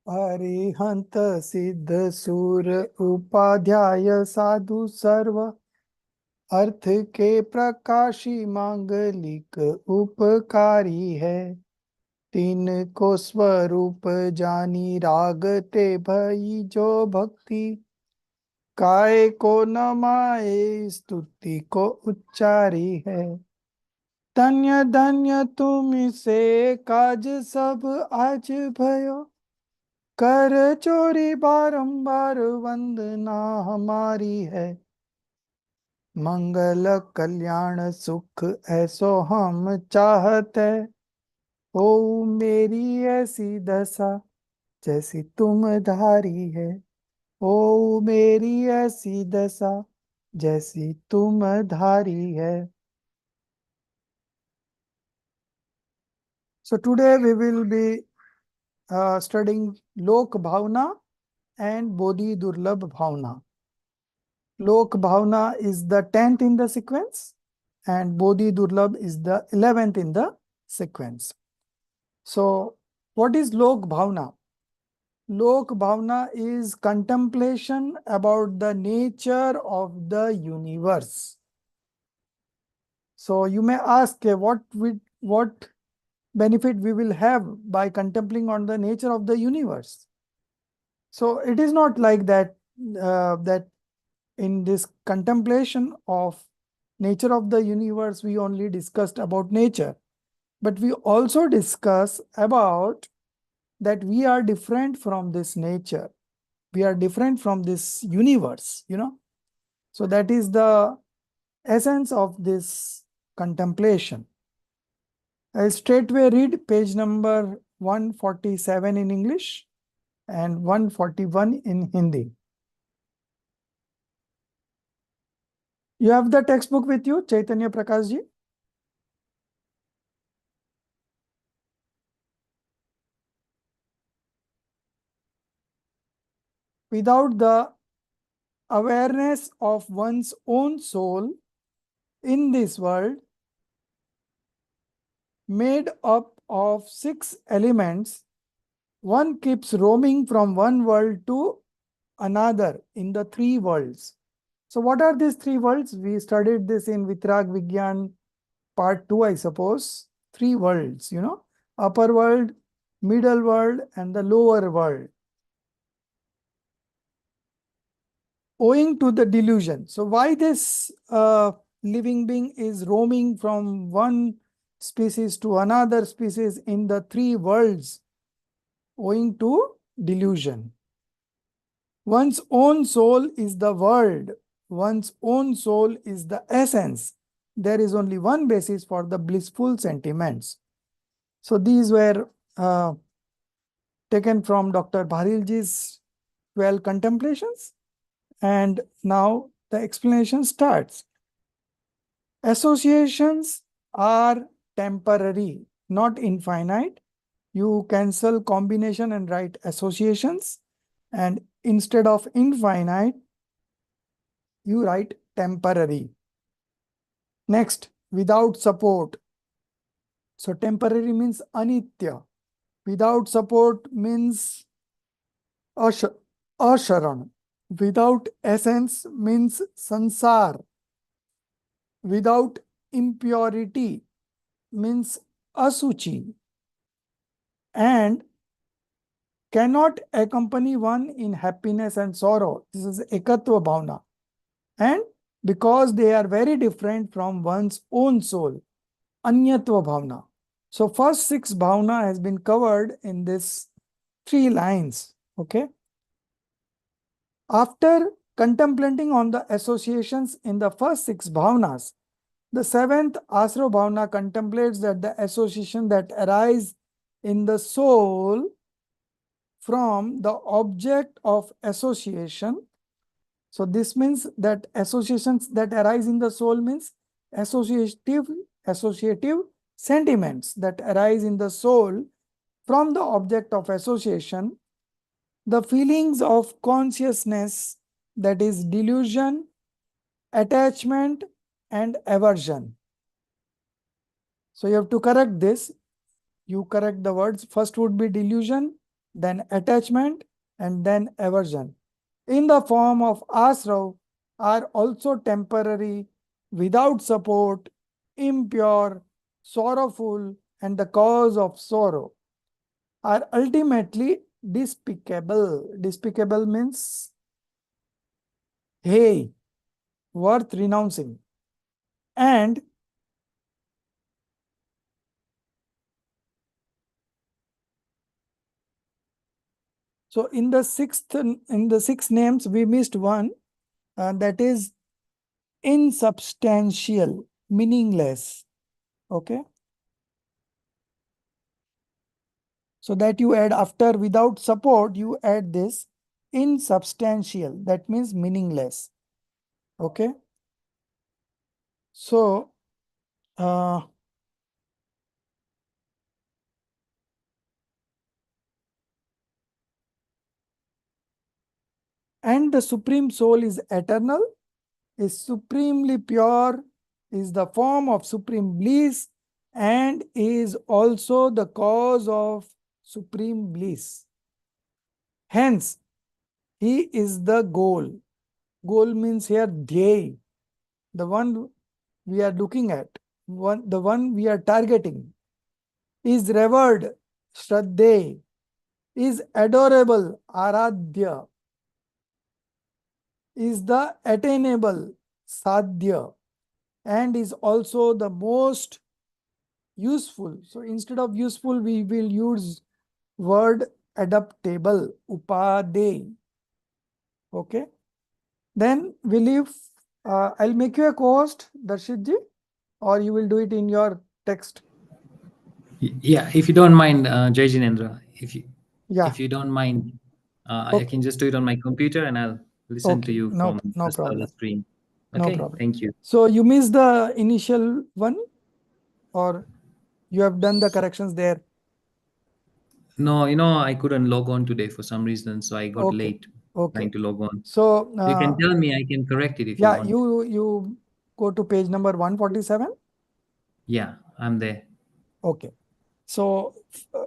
अरिहंत सिद्ध सूर उपाध्याय साधु सर्व अर्थ के प्रकाशी मांगलिक उपकारी है। तीन को स्वरूप जानी रागते भई जो भक्ति काय को नमाए स्तुति को उच्चारी है। धन्य धन्य तुम से काज सब आज भयो कर चोरी बारंबार वंदना हमारी है। मंगल कल्याण सुख ऐसो हम चाहते हो मेरी ऐसी दशा जैसी तुम धारी है। ओ मेरी ऐसी दशा जैसी तुम धारी है। So today we will be studying Lok Bhavna and Bodhi Durlabh Bhavna. Lok Bhavna is the 10th in the sequence and Bodhi Durlabh is the 11th in the sequence. So what is Lok Bhavna? Lok Bhavna is contemplation about the nature of the universe. So you may ask what benefit we will have by contemplating on the nature of the universe. So it is not like that that in this contemplation of nature of the universe we only discussed about nature, but we also discuss about that we are different from this nature. We are different from this universe, So that is the essence of this contemplation. I'll straightway read page number 147 in English and 141 in Hindi. You have the textbook with you, Chaitanya Prakash ji? Without the awareness of one's own soul in this world, made up of 6 elements, one keeps roaming from one world to another in the 3 worlds. So what are these 3 worlds? We studied this in Vitrag Vigyan part 2, I suppose. 3 worlds, upper world, middle world, and the lower world. Owing to the delusion. So why this living being is roaming from one species to another species in the 3 worlds? Owing to delusion. One's own soul is the world. One's own soul is the essence. There is only one basis for the blissful sentiments. So these were taken from Dr. Bharilji's 12 contemplations. And now the explanation starts. Associations are temporary, not infinite. You cancel combination and write associations. And instead of infinite, you write temporary. Next, without support. So temporary means anitya. Without support means asharan. Without essence means sansar. Without impurity means asuchi. And cannot accompany one in happiness and sorrow. This is ekatva bhavna. And because they are very different from one's own soul, anyatva bhavna. So first 6 bhavna has been covered in this 3 lines. Okay. After contemplating on the associations in the first 6 bhavnas, the 7th asra bhavna contemplates that the association that arise in the soul from the object of association. So this means that associations that arise in the soul means associative sentiments that arise in the soul from the object of association, the feelings of consciousness, that is delusion, attachment, and aversion. So you have to correct this. You correct the words. First would be delusion, then attachment, and then aversion in the form of asrav are also temporary, without support, impure, sorrowful, and the cause of sorrow, are ultimately despicable. Despicable means, hey, worth renouncing. And so in the six names, we missed one, that is insubstantial, meaningless. Okay. So that you add after without support, you add this insubstantial. That means meaningless. Okay. So, uh, and the Supreme Soul is eternal, is supremely pure, is the form of supreme bliss, and is also the cause of supreme bliss. Hence, he is the goal. Goal means here dhyay, the one we are looking at, the one we are targeting, is revered, shraddhe, is adorable, aradhya, is the attainable, sadhya, and is also the most useful. So instead of useful, we will use word adaptable, upade. Okay. Then we leave, I'll make you a co-host, Darshitji, or you will do it in your text. Yeah, if you don't mind, Jai Jinendra, Yeah. if you don't mind, I Okay. can just do it on my computer and I'll listen to Okay. you No, from no just the other problem. screen. No Okay, problem. thank you. So you missed the initial one, or you have done the corrections there? No, I couldn't log on today for some reason, so I got Okay. late Okay. trying to log on. So, You can tell me, I can correct it if you yeah, want. you go to page number 147. Yeah, I'm there. Okay. So,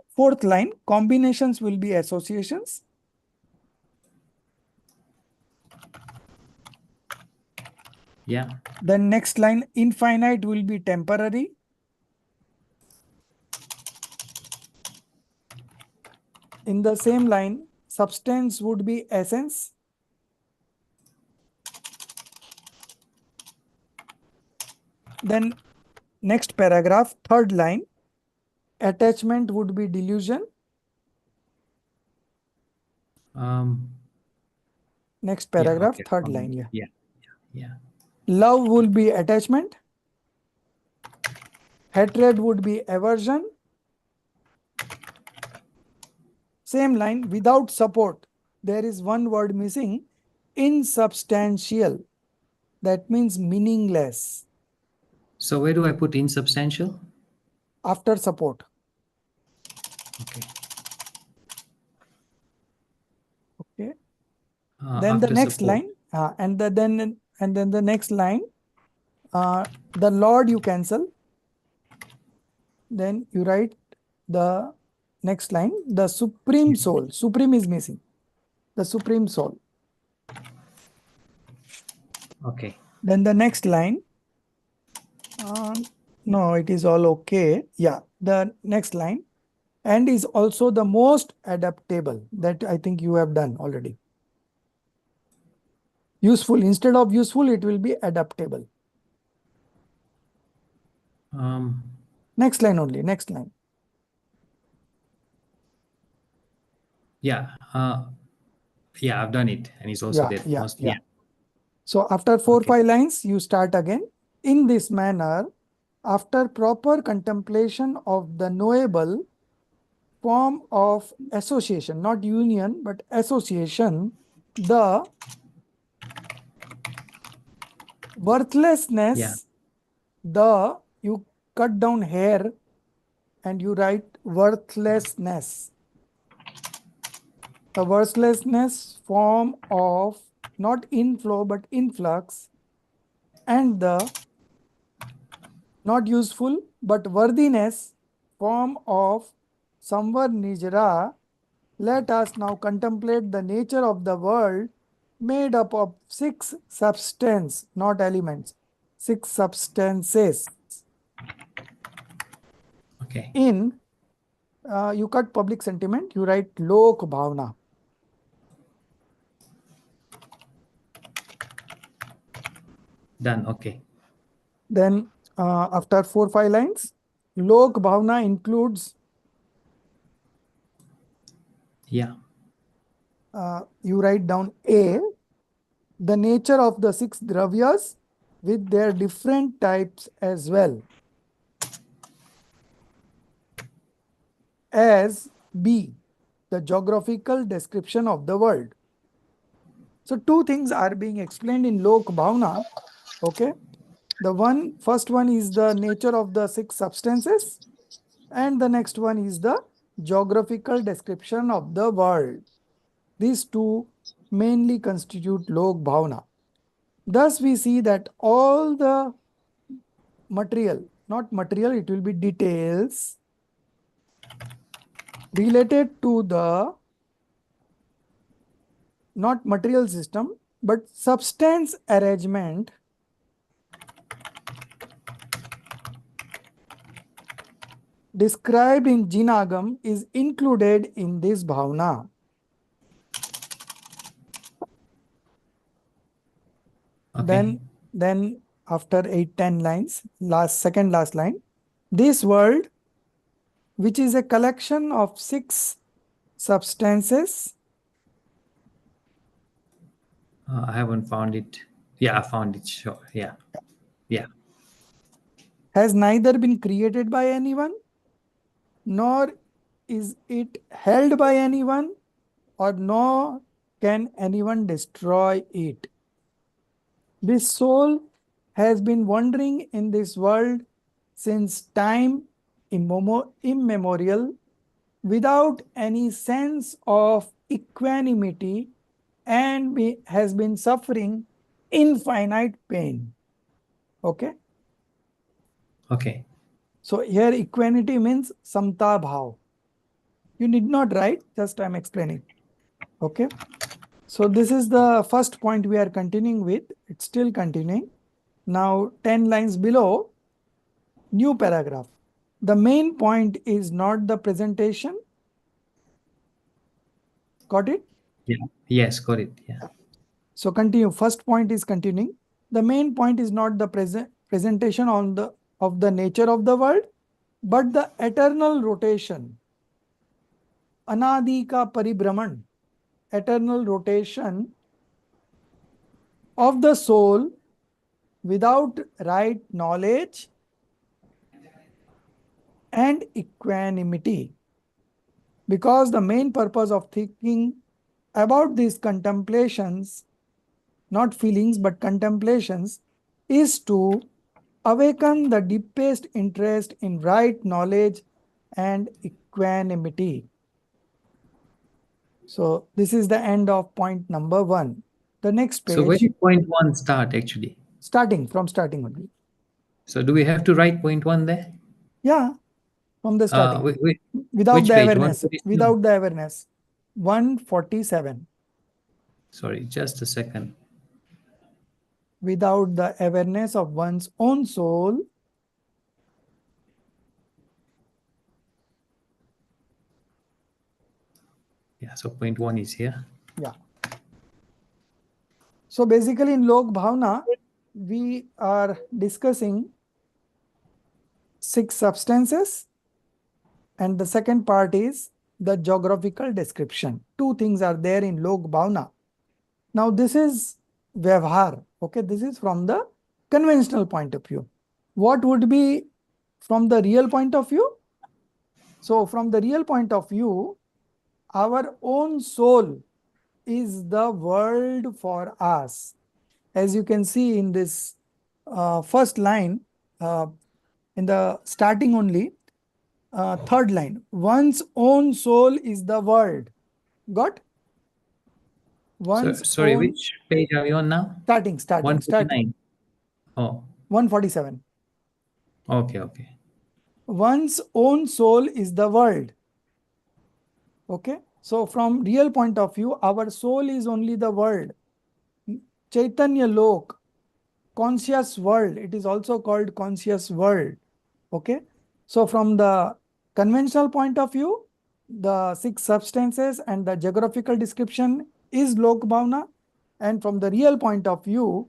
fourth line, combinations will be associations. Yeah. Then next line, infinite will be temporary. In the same line, substance would be essence. Then next paragraph, third line, attachment would be delusion. Um. Next Yeah. paragraph, Okay. third line, yeah. Yeah. Yeah. Love will be attachment. Hatred would be aversion. Same line, without support. There is one word missing, insubstantial. That means meaningless. So where do I put insubstantial? After support. Okay. Okay. Then the After next support. line, then the next line, the Lord you cancel. Then you write the next line, the supreme soul. Supreme is missing. The supreme soul. Okay. Then the next line, no, it is all okay. Yeah, the next line, and is also the most adaptable. That I think you have done already. Useful, instead of useful, it will be adaptable. Um. Next line only, next line. Yeah. Yeah, I've done it, and it's also Yeah, there. yeah, Most. yeah. Yeah. So after four, Okay. 5 lines, you start again. In this manner, after proper contemplation of the knowable form of association, not union, but association, the Yeah. worthlessness, you cut down here and you write worthlessness. The worthlessness form of not inflow but influx, and the not useful but worthiness form of samvar nijra, Let us now contemplate the nature of the world made up of 6 substances, not elements, 6 substances. Okay. In, you cut public sentiment, you write Lok Bhavna. Done. Okay. Then after 4-5 lines, Lok Bhavna includes, Yeah. you write down A, the nature of the 6 dravyas with their different types as well as B, the geographical description of the world. So 2 things are being explained in Lok Bhavna. Okay. The first one is the nature of the 6 substances, and the next one is the geographical description of the world. These 2 mainly constitute Lok Bhavana. Thus, we see that all the material, not material, it will be details related to the not material system, but substance arrangement described in Jinagam is included in this bhavana. Okay. Then after 8-10 lines, second last line, this world, which is a collection of 6 substances, I haven't found it. Yeah, I found it. Sure. Yeah. Yeah. has neither been created by anyone, nor is it held by anyone, or nor can anyone destroy it. This soul has been wandering in this world since time immemorial without any sense of equanimity and has been suffering infinite pain. Okay. Okay. So here equanimity means samta bhav. You need not write, just I'm explaining. Okay. So this is the first point we are continuing with. It's still continuing. Now 10 lines below, new paragraph. The main point is not the presentation. Got it? Yeah. Yes, got it. Yeah. So continue. First point is continuing. The main point is not the presentation of the nature of the world, but the eternal rotation. Anadi ka paribhraman. Eternal rotation of the soul without right knowledge and equanimity. Because the main purpose of thinking about these contemplations, not feelings but contemplations, is to awaken the deepest interest in right knowledge and equanimity. So this is the end of point number 1. The next So where page, did point one start actually? starting only. So do we have to write point one there? Yeah, from the starting. Wait, Without which the page? awareness. 147. Without the awareness. 147. Sorry, just a second. Without the awareness of one's own soul, Yeah, so point one is here. yeah. So basically in Lok Bhavna, we are discussing 6 substances, and the second part is the geographical description. 2 things are there in Lok Bhavna. Now this is Vyavhar. Okay, this is from the conventional point of view. What would be from the real point of view? So from the real point of view, our own soul is the world for us. As you can see in this first line, in the starting only, third line, one's own soul is the world. Got? So One's sorry, own, which page are we on now? starting, 149. Oh, 147. okay, okay. One's own soul is the world. Okay. So from real point of view, our soul is only the world. Chaitanya Lok, conscious world. It is also called conscious world. Okay. So from the conventional point of view, the six substances and the geographical description is Lok Bhavna. And from the real point of view,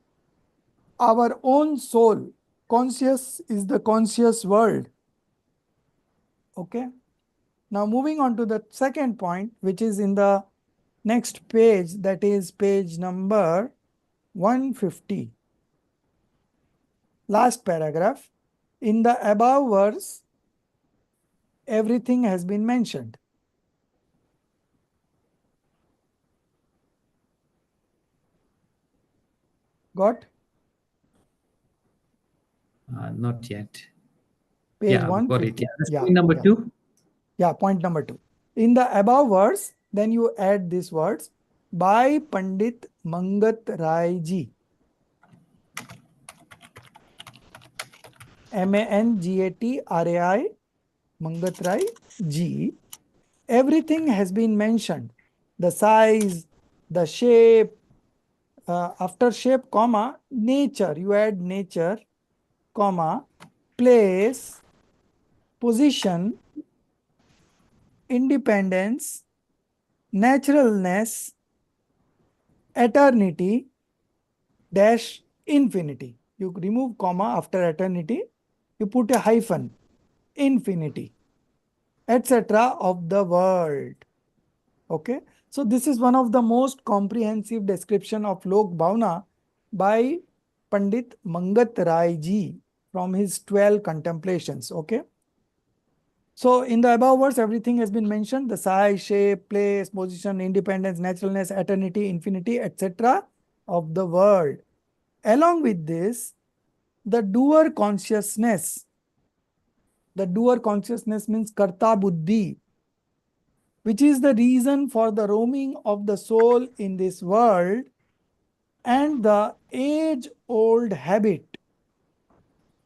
our own soul, conscious is the conscious world. Okay. Now moving on to the second point, which is in the next page, that is page number 150. Last paragraph. In the above verse, everything has been mentioned. Got? Not yet. Page Yeah, got it. 150. Yeah, that's Yeah, point number yeah. 2. Yeah, point number 2. In the above verse, then you add these words by Pandit Mangat Rai ji. Mangatrai, Mangat Rai ji. Everything has been mentioned. The size, the shape, after shape, comma, nature, you add nature, comma, place, position, independence, naturalness, eternity, dash, infinity. You remove comma after eternity, you put a hyphen, infinity, etc. of the world. Okay. So this is one of the most comprehensive description of Lok Bhavna by Pandit Mangat Rai ji from his 12 contemplations. Okay. So in the above words, everything has been mentioned: the size, shape, place, position, independence, naturalness, eternity, infinity, etc. of the world. Along with this, the doer consciousness. The doer consciousness means karta buddhi, which is the reason for the roaming of the soul in this world, and the age-old habit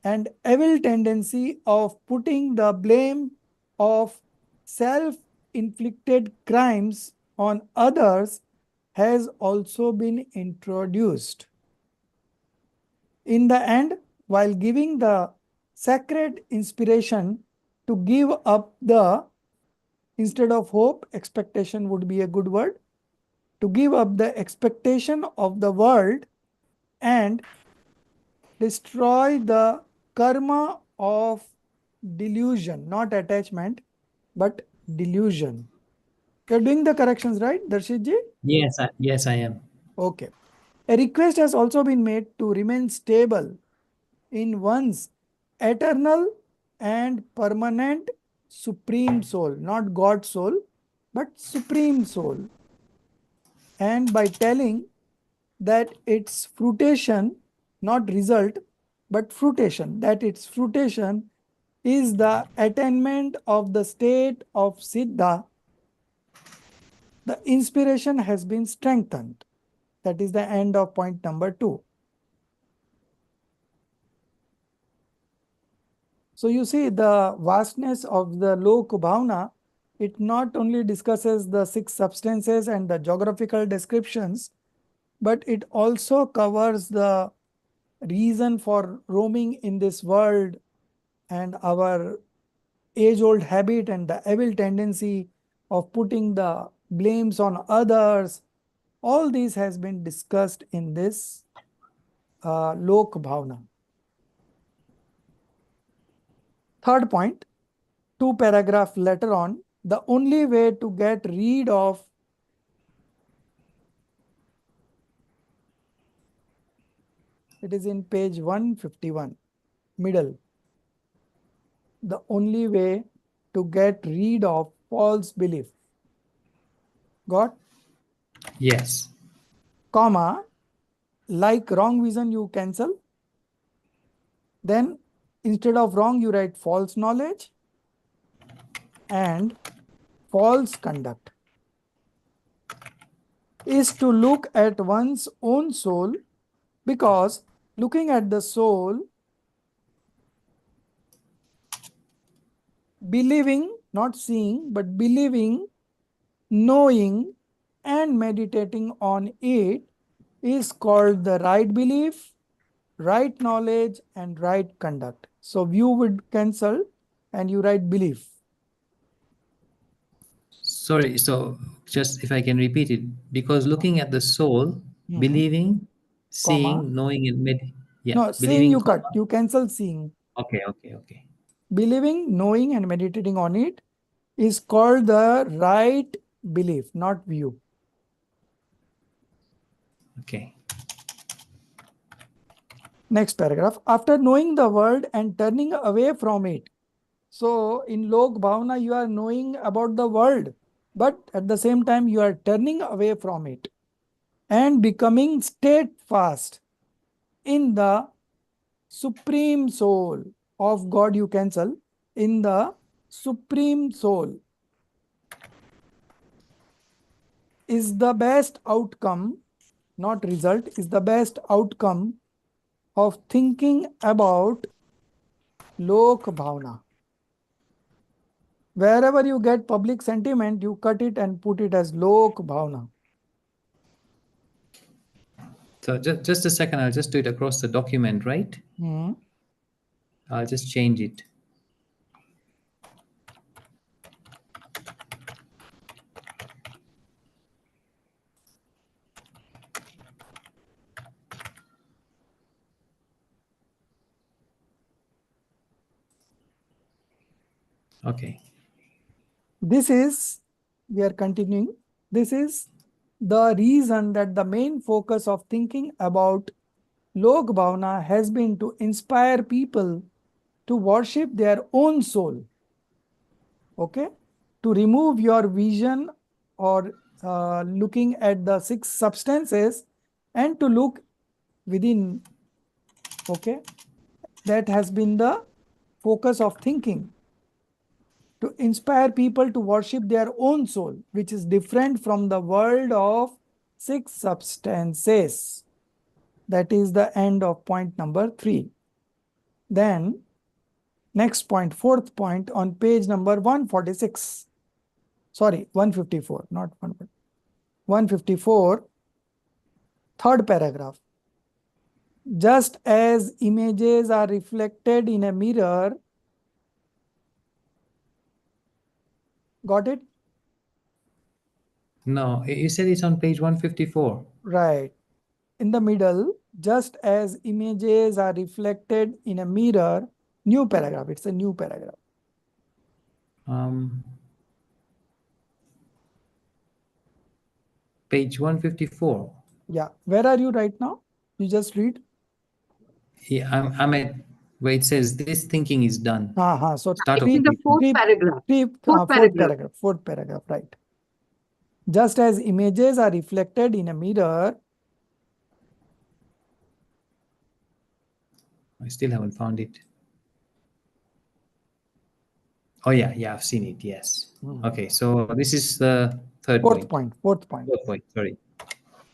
and evil tendency of putting the blame of self-inflicted crimes on others has also been introduced. In the end, while giving the sacred inspiration to give up the, instead of hope, expectation would be a good word, to give up the expectation of the world and destroy the karma of delusion, not attachment, but delusion. You're doing the corrections, right, Darshit ji? Yes, I am. Okay. A request has also been made to remain stable in one's eternal and permanent supreme soul, not God soul, but supreme soul. And by telling that its fruition, not result, but fruition, that its fruition is the attainment of the state of Siddha, the inspiration has been strengthened. That is the end of point number 2. So you see the vastness of the Lok Bhavna, it not only discusses the 6 substances and the geographical descriptions, but it also covers the reason for roaming in this world and our age-old habit and the evil tendency of putting the blames on others. All these has been discussed in this Lok Bhavna. Third point, 2 paragraph later on, the only way to get rid of it is in page 151, middle. The only way to get rid of false belief. Got? Yes. Comma, like wrong vision you cancel. Then instead of wrong, you write false knowledge and false conduct. Is to look at one's own soul, because looking at the soul, believing, not seeing, but believing knowing and meditating on it is called the right belief, right knowledge, and right conduct. So view would cancel and you write belief. Sorry, so just if I can repeat it, because looking at the soul, Mhm. believing, Comma. seeing, knowing, and yeah, No, seeing believing, you cut. comma. You cancel seeing. Okay, okay, okay. Believing, knowing, and meditating on it is called the right belief, not view. Okay. Next paragraph. After knowing the world and turning away from it. So in Lok Bhavana, you are knowing about the world, but at the same time, you are turning away from it and becoming steadfast in the supreme soul of God. You cancel in the supreme soul is the best outcome, not result, is the best outcome of thinking about Lok Bhavana. Wherever you get public sentiment, you cut it and put it as Lok Bhavana. So just a second, I'll just do it across the document, right? Hmm. I'll just change it. Okay. This is, we are continuing. This is the reason that the main focus of thinking about Lok Bhavana has been to inspire people to worship their own soul. Okay? To remove your vision or looking at the six substances and to look within. Okay? That has been the focus of thinking. To inspire people to worship their own soul, which is different from the world of six substances. That is the end of point number 3. Then, next point, fourth point on page number 146. Sorry, 154, not 1. 154, third paragraph. Just as images are reflected in a mirror, got it? No, you said it's on page 154. Right. In the middle, just as images are reflected in a mirror, new paragraph, it's a new paragraph. Page 154. Yeah, where are you right now? You just read. Yeah, I'm at where it says this thinking is done. So Start of It's in the page fourth paragraph. fourth paragraph, right. Just as images are reflected in a mirror. I still haven't found it. Oh yeah, I've seen it. Yes. Okay, so this is the third Fourth point. point, fourth point. Fourth point. Sorry.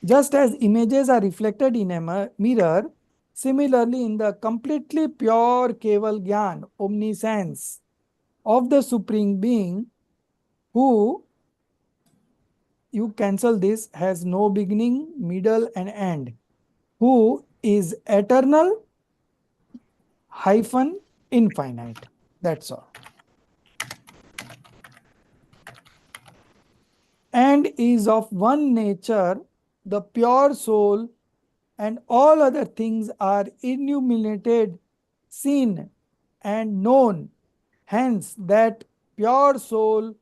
Just as images are reflected in a mirror, similarly in the completely pure Keval Gyan, omniscience of the Supreme Being, who, you cancel this, has no beginning, middle, and end, who is eternal hyphen infinite. That's all. And is of one nature, the pure soul, and all other things are illuminated, seen, and known. Hence, that pure soul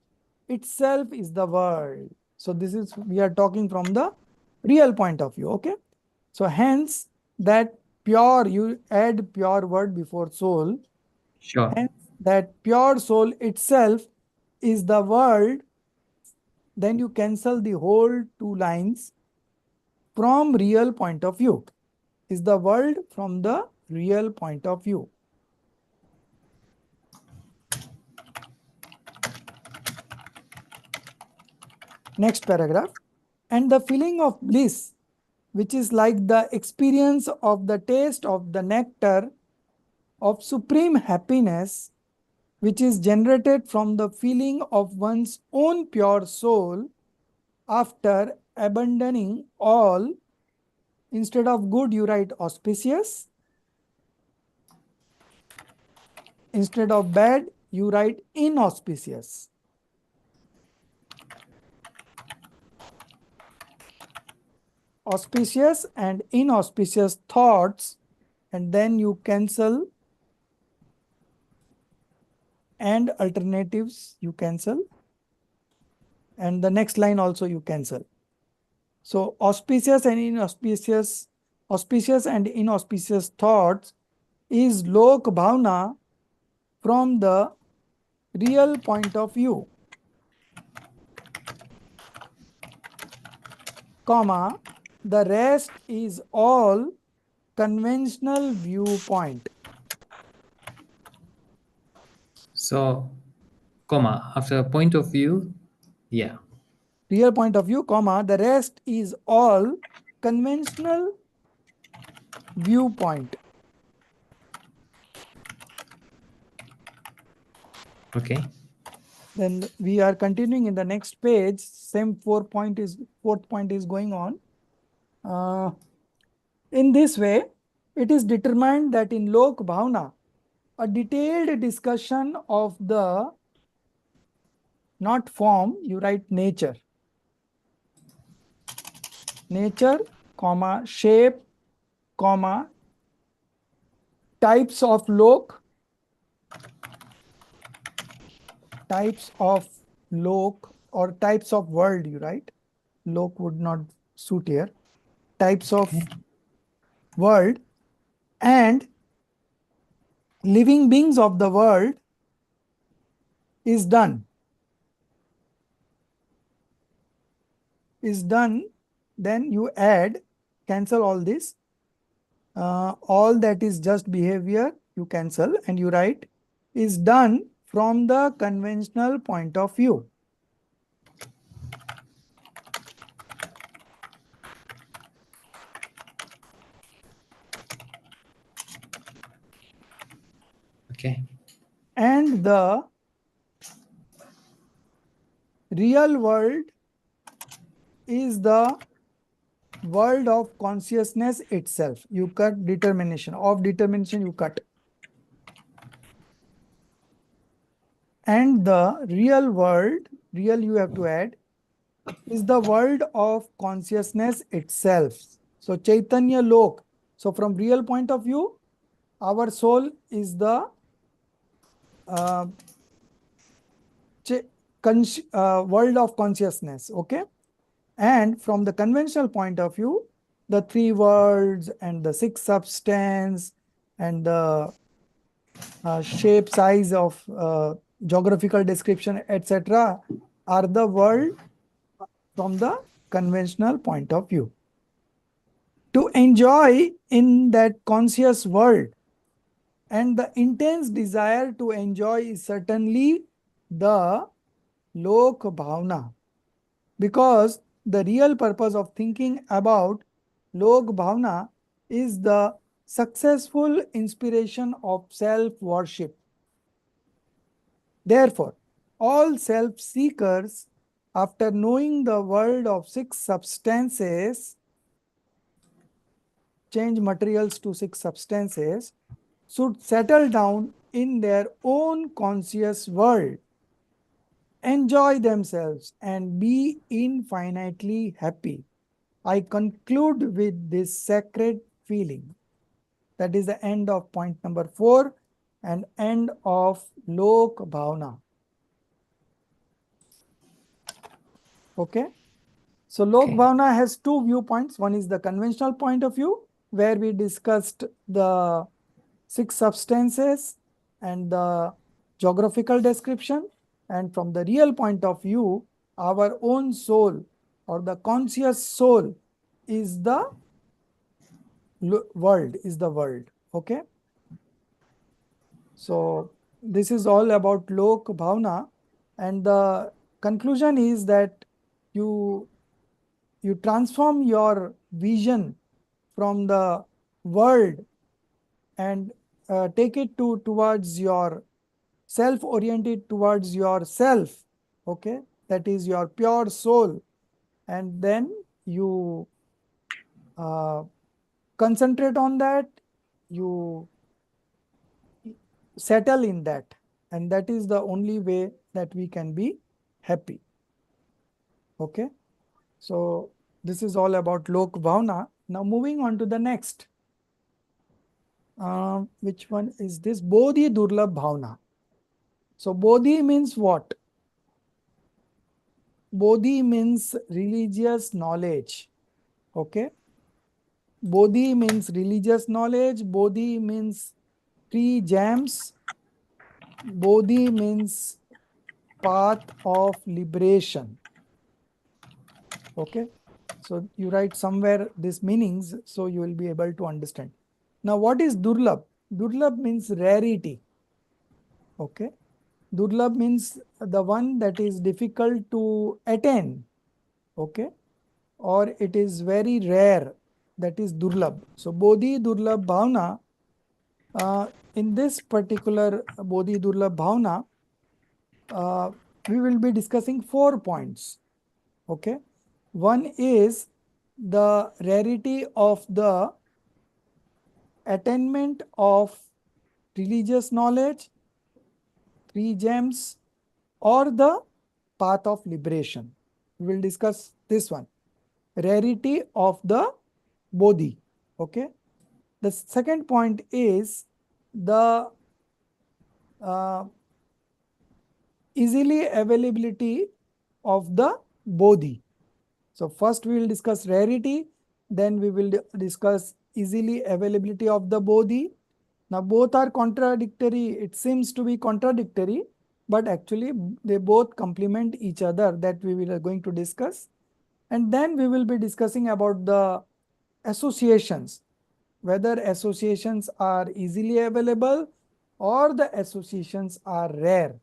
itself is the world. So this is, we are talking from the real point of view. Okay. So hence, that pure, you add pure word before soul. Sure. Hence, that pure soul itself is the world. Then you cancel the whole 2 lines. From real point of view is the world from the real point of view. Next paragraph. And the feeling of bliss, which is like the experience of the taste of the nectar of supreme happiness, which is generated from the feeling of one's own pure soul, After abandoning all, instead of good, you write auspicious. Instead of bad, you write inauspicious. Auspicious and inauspicious thoughts, and then you cancel, and alternatives you cancel, and the next line also you cancel. So auspicious and inauspicious thoughts is lok bhavna from the real point of view, comma, the rest is all conventional viewpoint. So, comma, after point of view, yeah. Real point of view, comma, the rest is all conventional viewpoint. Okay. Then we are continuing in the next page. Same fourth point is going on. In this way, it is determined that in Lok Bhavana, a detailed discussion of the not form, you write nature. Nature, comma, shape, comma, types of lok, or types of world, you write. Lok would not suit here. Types of Okay. world and living beings of the world is done. Then you add, cancel all this. All that is just behavior, you cancel, and you write is done from the conventional point of view. Okay. And the real world is the world of consciousness itself. You cut determination. Of determination, you cut. And the real world, real you have to add, is the world of consciousness itself. So Chaitanya Lok. So from real point of view, our soul is the uh, world of consciousness. Okay. And from the conventional point of view, the three worlds and the six substance and the shape, size of geographical description, etc., are the world from the conventional point of view. To enjoy in that conscious world, and the intense desire to enjoy is certainly the lok bhavna, because the real purpose of thinking about lok bhavna is the successful inspiration of self worship. Therefore, all self seekers, after knowing the world of six substances, change materials to six substances, should settle down in their own conscious world, enjoy themselves, and be infinitely happy. I conclude with this sacred feeling. That is the end of point number 4 and end of Lok Bhavana. Okay. So Lok Okay. Bhavana has two viewpoints. One is the conventional point of view, where we discussed the six substances and the geographical description. And from the real point of view, our own soul or the conscious soul is the world. Okay. So this is all about Lok Bhavana. And the conclusion is that you transform your vision from the world and take it towards your self-oriented towards yourself. Okay, that is your pure soul. and then you concentrate on that, you settle in that, and that is the only way that we can be happy. Okay, so this is all about Lok Bhavna. Now moving on to the next. Which one is this? Bodhi Durlabh Bhavna. So Bodhi means what? Bodhi means religious knowledge. Okay. Bodhi means religious knowledge. Bodhi means three gems. Bodhi means path of liberation. Okay. So you write somewhere these meanings so you will be able to understand. Now what is Durlabh? Durlabh means rarity. Okay. Durlabh means the one that is difficult to attain. Okay. Or it is very rare. That is Durlabh. So Bodhi Durlabh Bhavna, in this particular Bodhi Durlabh Bhavna, we will be discussing 4 points. Okay. One is the rarity of the attainment of religious knowledge, three gems, or the path of liberation. We will discuss this one. Rarity of the Bodhi. Okay. The second point is the easily availability of the Bodhi. So first we will discuss rarity, then we will discuss easily availability of the Bodhi. Now both are contradictory. It seems to be contradictory, but actually they both complement each other, that we are going to discuss. And then we will be discussing about the associations, whether associations are easily available or the associations are rare.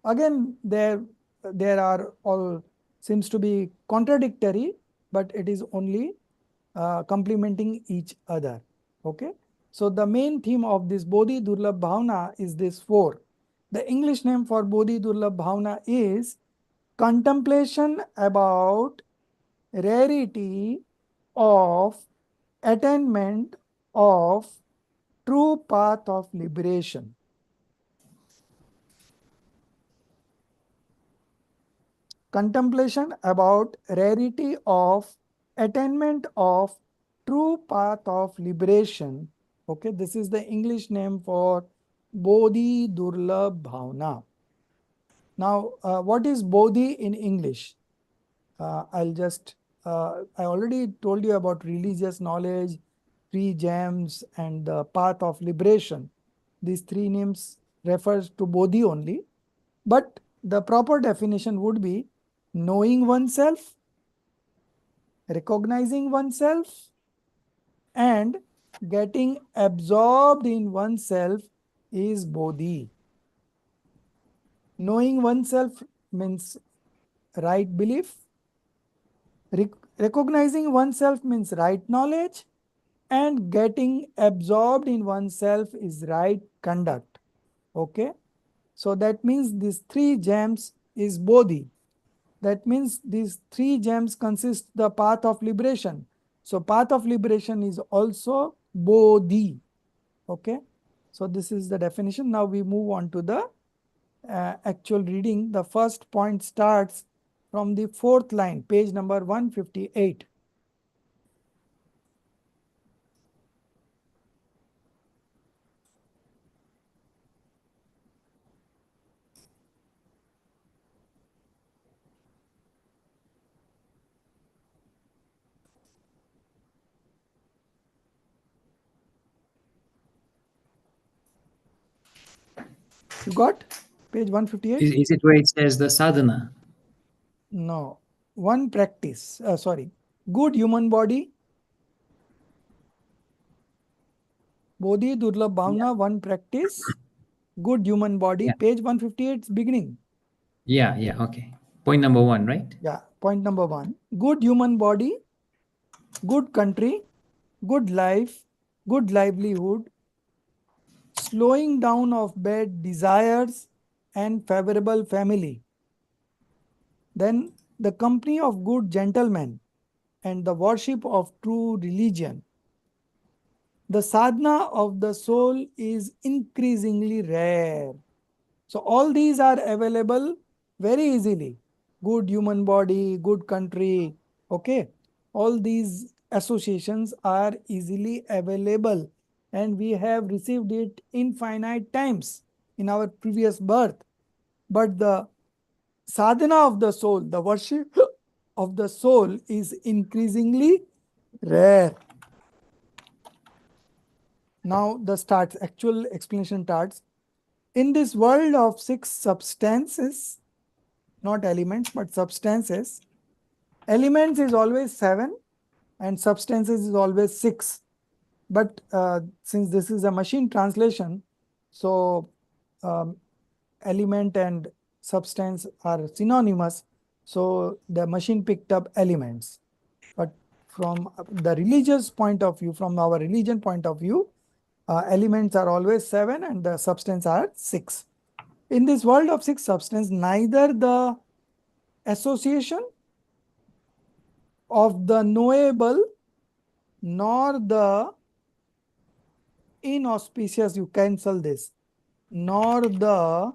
Again, there are all seems to be contradictory, but it is only complementing each other. Okay. So the main theme of this Bodhi Durlabh Bhavna is this 4. The English name for Bodhi Durlabh Bhavna is contemplation about rarity of attainment of true path of liberation. Contemplation about rarity of attainment of true path of liberation. Okay, this is the English name for Bodhi Durlabh Bhavna. Now, what is Bodhi in English? I already told you about religious knowledge, three gems, and the path of liberation. These three names refers to Bodhi only, but the proper definition would be knowing oneself, recognizing oneself, and getting absorbed in oneself is Bodhi. Knowing oneself means right belief. Recognizing oneself means right knowledge, and getting absorbed in oneself is right conduct. Okay. So that means these three gems is Bodhi. That means these three gems consist the path of liberation. So path of liberation is also Bodhi. Okay. So this is the definition. Now we move on to the actual reading. The first point starts from the 4th line, page number 158. You got page 158? Is it where it says the sadhana? No. One practice. Sorry. Good human body. Bodhi Durlabh Bhavna, one practice. Good human body. Yeah. Page 158 beginning. Yeah, yeah, okay. Point number 1, right? Yeah. Point number 1. Good human body, good country, good life, good livelihood, slowing down of bad desires, and favorable family. Then the company of good gentlemen, and the worship of true religion. The sadhana of the soul is increasingly rare. So all these are available very easily. Good human body, good country, okay. All these associations are easily available and we have received it infinite times in our previous birth. But the sadhana of the soul, the worship of the soul is increasingly rare. Now the actual explanation starts. In this world of 6 substances, not elements, but substances, elements is always 7 and substances is always 6. But since this is a machine translation, so um, element and substance are synonymous. So the machine picked up elements. But from the religious point of view, from our religion point of view, elements are always 7 and the substance are 6. In this world of 6 substance, neither the association of the knowable nor the inauspicious, you cancel this, nor the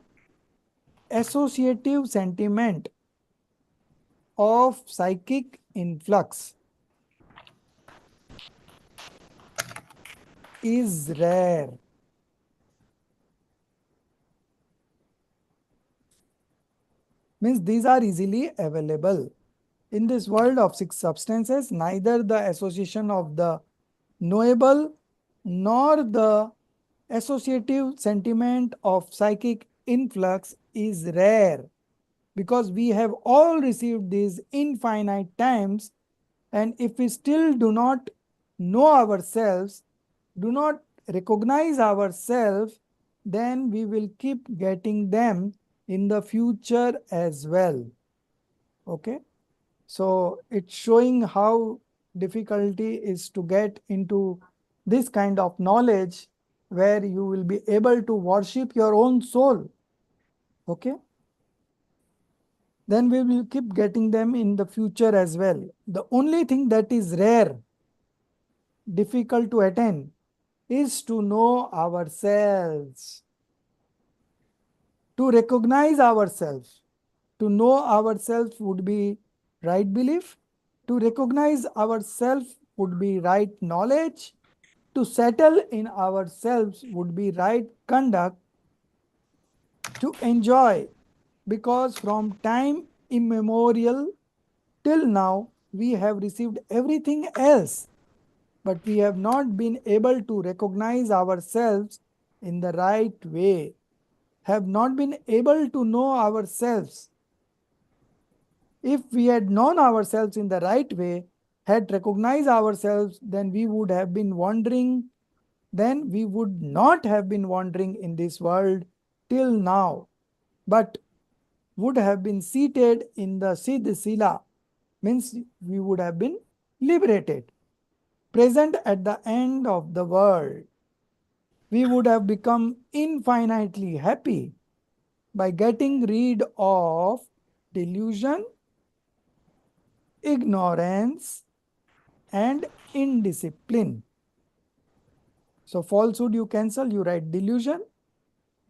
associative sentiment of psychic influx is rare. Means these are easily available. In this world of 6 substances, neither the association of the knowable nor the associative sentiment of psychic influx is rare, because we have all received these infinite times, and if we still do not know ourselves, do not recognize ourselves, then we will keep getting them in the future as well. Okay, so it's showing how difficulty is to get into this kind of knowledge where you will be able to worship your own soul. Okay, then we will keep getting them in the future as well. The only thing that is rare, difficult to attain, is to know ourselves, to recognize ourselves. To know ourselves would be right belief. To recognize ourselves would be right knowledge. To settle in ourselves would be right conduct. To enjoy, because from time immemorial till now, we have received everything else, but we have not been able to recognize ourselves in the right way, have not been able to know ourselves. If we had known ourselves in the right way, had recognized ourselves, then we would have been wandering, then we would not have been wandering in this world till now, but would have been seated in the Siddh Sila, means we would have been liberated, present at the end of the world. We would have become infinitely happy by getting rid of delusion, ignorance, and indiscipline. So falsehood you cancel, you write delusion,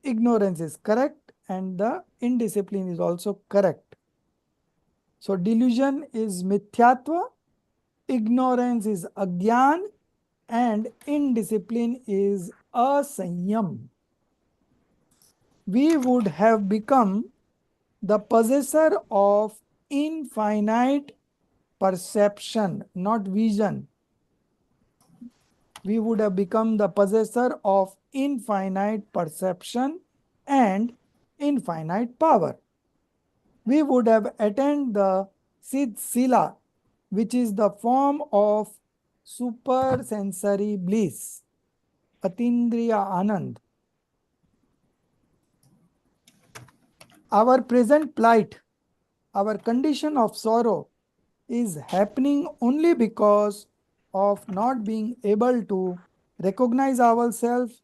ignorance is correct, and the indiscipline is also correct. So delusion is mithyatva, ignorance is agyan, and indiscipline is asanyam. We would have become the possessor of infinite perception, not vision. We would have become the possessor of infinite perception and infinite power. We would have attained the Siddh Sila, which is the form of supersensory bliss, Atindriya Anand. Our present plight, our condition of sorrow, is happening only because of not being able to recognize ourselves,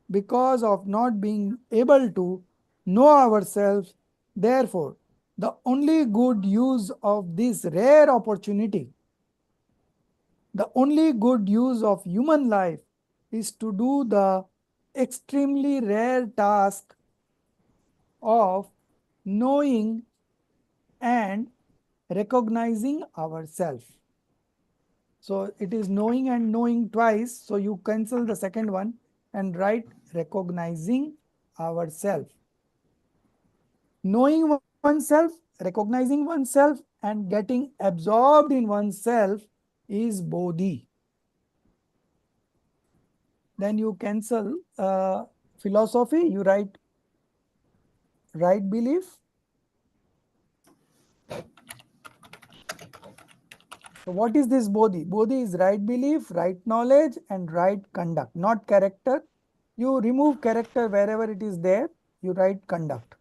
because of not being able to know ourselves. Therefore, The only good use of this rare opportunity, the only good use of human life is to do the extremely rare task of knowing and recognizing ourselves. So it is knowing and knowing twice. So you cancel the second one and write recognizing ourselves. Knowing oneself, recognizing oneself, and getting absorbed in oneself is bodhi. Then you cancel philosophy, you write right belief. So what is this bodhi? Bodhi is right belief, right knowledge, and right conduct, not character. You remove character wherever it is there, you write conduct.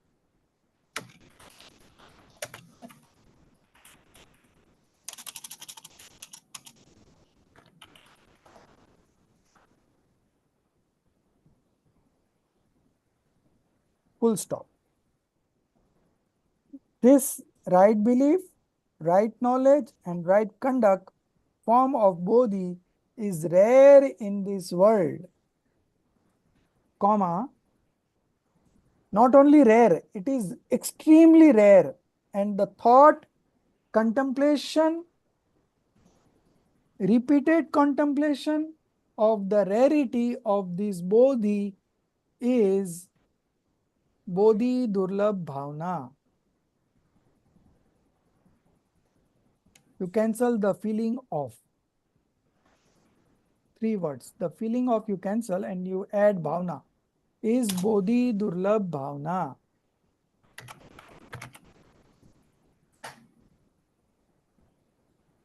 Full stop. This right belief, right knowledge, and right conduct form of bodhi is rare in this world, comma, not only rare, it is extremely rare. And the thought, contemplation, repeated contemplation of the rarity of this bodhi is bodhi durlabh bhavna. You cancel the feeling of. 3 words. The feeling of you cancel and you add bhavna. Is bodhi durlabh bhavna.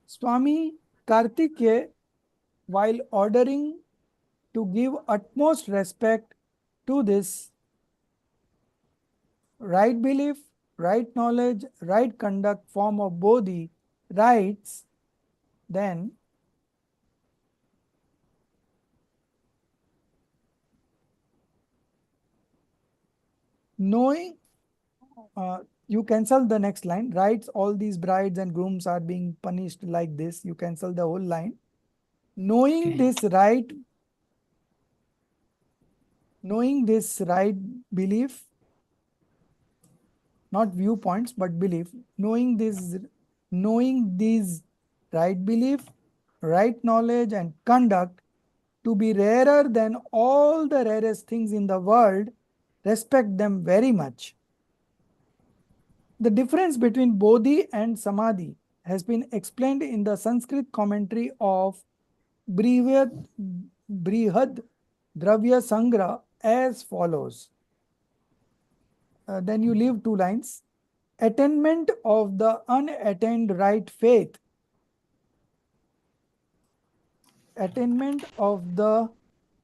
Swami Kartikeya, while ordering to give utmost respect to this right belief, right knowledge, right conduct form of bodhi, writes, then knowing, you cancel the next line, writes all these brides and grooms are being punished like this. You cancel the whole line. Knowing this right belief, not viewpoints, but belief, knowing these right belief, right knowledge, and conduct to be rarer than all the rarest things in the world, respect them very much. The difference between bodhi and samadhi has been explained in the Sanskrit commentary of Brihad Dravya Sangra as follows. Then you leave 2 lines. Attainment of the unattained right faith. Attainment of the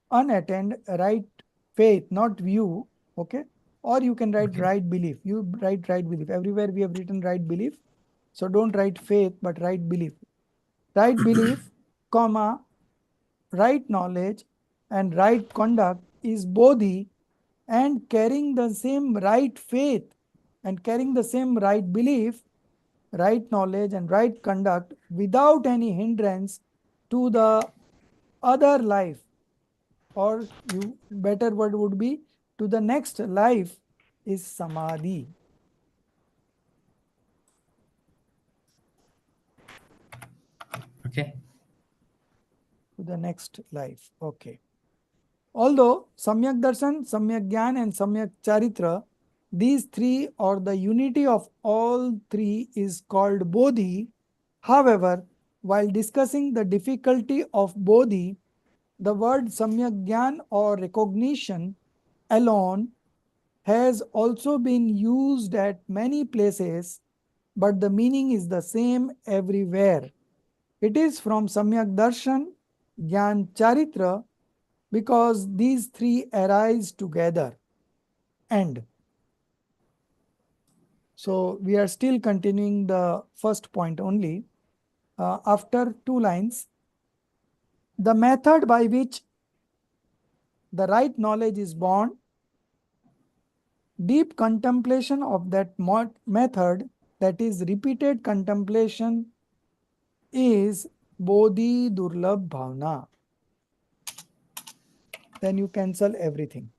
unattained right faith, not view. Okay. Or you can write right belief. You write right belief. Everywhere we have written right belief. So don't write faith, but write belief. Right belief, comma, right knowledge, and right conduct is bodhi, and carrying the same right faith and carrying the same right belief, right knowledge, and right conduct without any hindrance to the other life, or you better word would be to the next life, is samadhi. Okay. To the next life. Okay. Although Samyak Darshan, Samyak Gyan, and Samyak Charitra, these 3 or the unity of all 3 is called Bodhi. However, while discussing the difficulty of Bodhi, the word Samyak Gyan or recognition alone has also been used at many places, but the meaning is the same everywhere. It is from Samyak Darshan, Gyan Charitra, because these 3 arise together. And so we are still continuing the first point only. After 2 lines, the method by which the right knowledge is born, deep contemplation of that method that is repeated contemplation, is Bodhi Durlabh Bhavna. Then you cancel everything.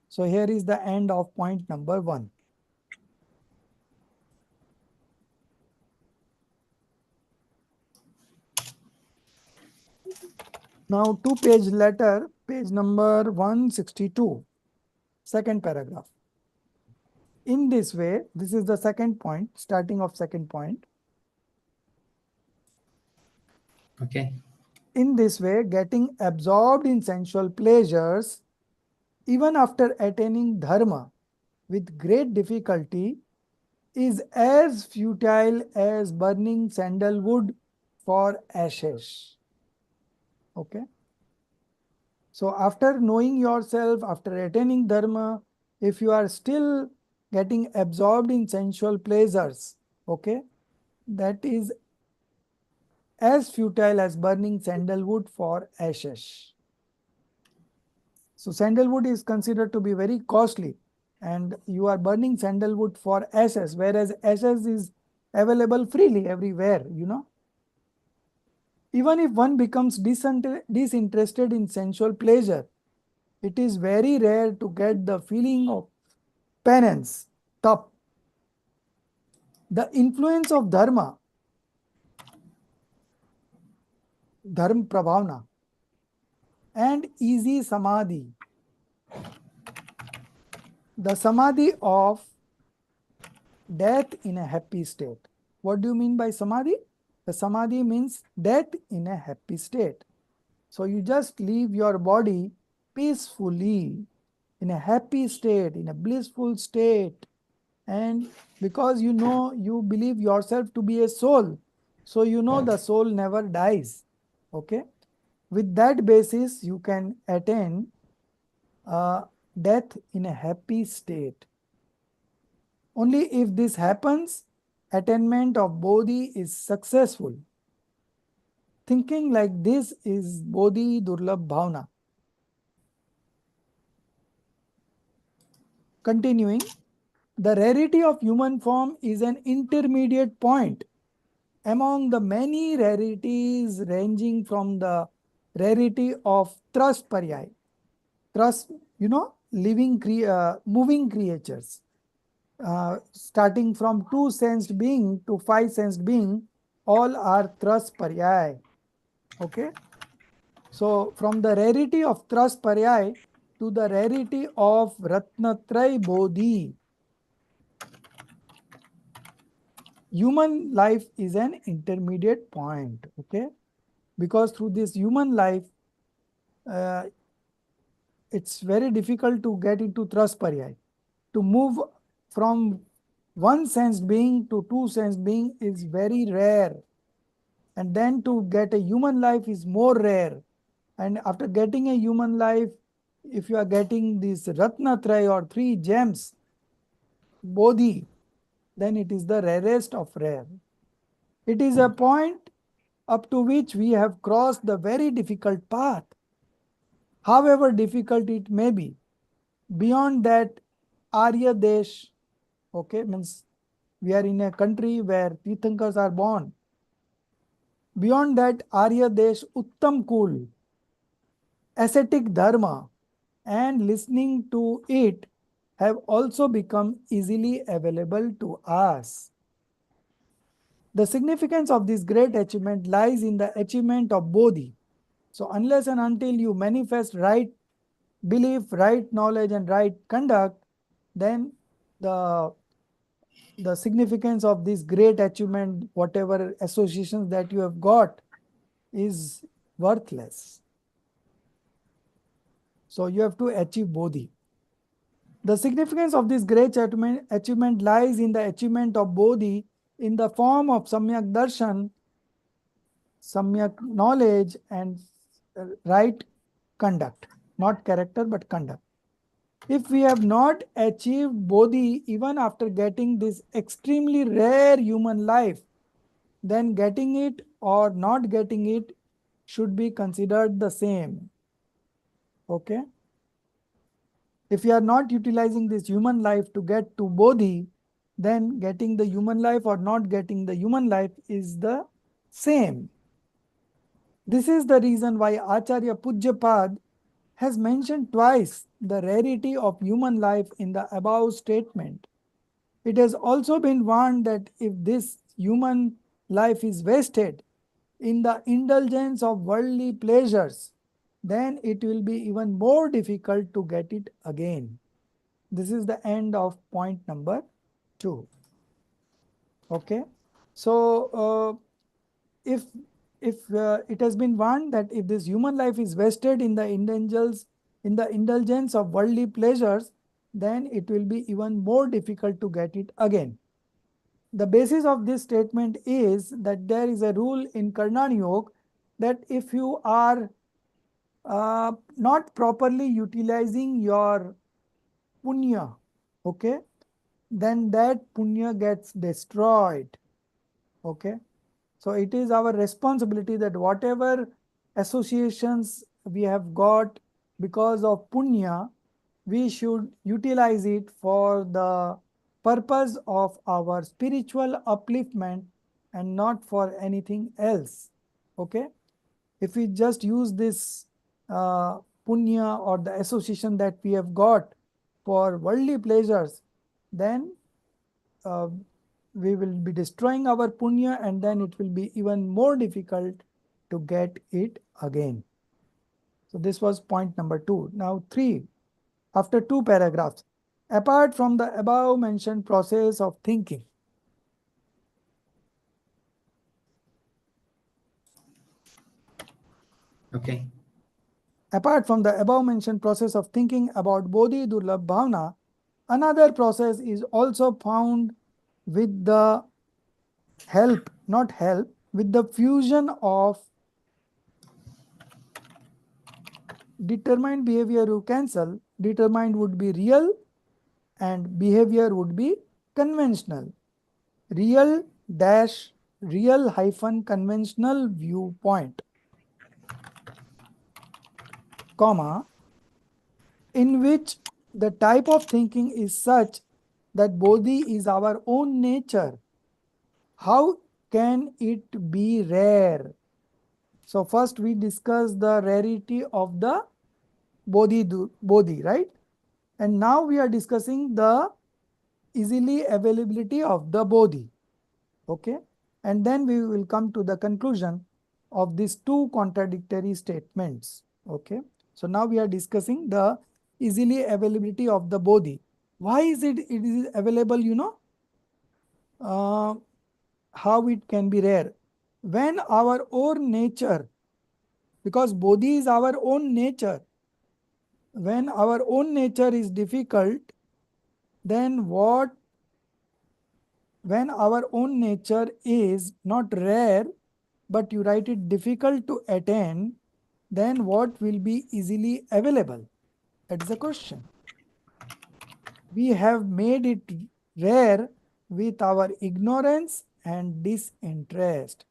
So here is the end of point number 1. Now 2 page later, page number 162, second paragraph. In this way, this is the second point, starting of second point. Okay. In this way, getting absorbed in sensual pleasures, even after attaining dharma with great difficulty, is as futile as burning sandalwood for ashes. Okay. So after knowing yourself, after attaining dharma, if you are still getting absorbed in sensual pleasures, okay, that is as futile as burning sandalwood for ashes. So sandalwood is considered to be very costly, and you are burning sandalwood for ashes, whereas ashes is available freely everywhere, you know. Even if one becomes disinterested in sensual pleasure, it is very rare to get the feeling of penance, tap. The influence of dharma, dharma prabhavna, and easy samadhi, the samadhi of death in a happy state. What do you mean by samadhi? The samadhi means death in a happy state. So you just leave your body peacefully, in a happy state, in a blissful state. And because you know, you believe yourself to be a soul, so you know the soul never dies. Okay. With that basis, you can attain death in a happy state. Only if this happens, attainment of Bodhi is successful. Thinking like this is Bodhi Durlabh Bhavna. Continuing, the rarity of human form is an intermediate point among the many rarities, ranging from the rarity of thrust paryay. Thrust, you know, moving creatures. Starting from 2-sensed being to 5-sensed being, all are thrust paryay. Okay. So from the rarity of thrust paryay to the rarity of Ratnatray Bodhi, human life is an intermediate point. Okay. Because through this human life, uh, it's very difficult to get into thrust paryay. To move from 1-sensed being to 2-sensed being is very rare. And then to get a human life is more rare. And after getting a human life, if you are getting this Ratnatraya or 3 gems, Bodhi, then it is the rarest of rare. It is a point up to which we have crossed the very difficult path. However difficult it may be, beyond that, Arya Desh, okay, means we are in a country where Tirthankars are born. Beyond that, Arya Desh, Uttam Kul, ascetic dharma, and listening to it have also become easily available to us. The significance of this great achievement lies in the achievement of Bodhi. So unless and until you manifest right belief, right knowledge, and right conduct, then the significance of this great achievement, whatever associations that you have got, is worthless. So you have to achieve Bodhi. The significance of this great achievement lies in the achievement of Bodhi in the form of Samyak Darshan, Samyak knowledge, and right conduct. Not character, but conduct. If we have not achieved Bodhi even after getting this extremely rare human life, then getting it or not getting it should be considered the same. Okay. If you are not utilizing this human life to get to Bodhi, then getting the human life or not getting the human life is the same. This is the reason why Acharya Pujyapad has mentioned twice the rarity of human life in the above statement. It has also been warned that if this human life is wasted in the indulgence of worldly pleasures, then it will be even more difficult to get it again. This is the end of point number 2. Okay. So, if it has been warned that if this human life is wasted in the indulgence of worldly pleasures, then it will be even more difficult to get it again. The basis of this statement is that there is a rule in Karnan Yoga that if you are not properly utilizing your punya, okay, then that punya gets destroyed. Okay. So it is our responsibility that whatever associations we have got because of punya, we should utilize it for the purpose of our spiritual upliftment and not for anything else. Okay. If we just use this punya or the association that we have got for worldly pleasures, then uh, we will be destroying our punya, and then it will be even more difficult to get it again. So this was point number 2. Now 3, after 2 paragraphs, apart from the above mentioned process of thinking. Okay. Apart from the above mentioned process of thinking about Bodhi Durlabh Bhavana, another process is also found with the help, not help, with the fusion of determined behavior you cancel. Determined would be real and behavior would be conventional. Real dash real hyphen conventional viewpoint, comma, in which the type of thinking is such that Bodhi is our own nature. How can it be rare? So first we discuss the rarity of the Bodhi, right? And now we are discussing the easily availability of the Bodhi. Okay. And then we will come to the conclusion of these 2 contradictory statements. Okay. So now we are discussing the easily availability of the Bodhi. Why is it is available, how it can be rare? When our own nature, because Bodhi is our own nature, when our own nature is difficult, then when our own nature is not rare, but you write it difficult to attain, then what will be easily available? That's the question. We have made it rare with our ignorance and disinterest.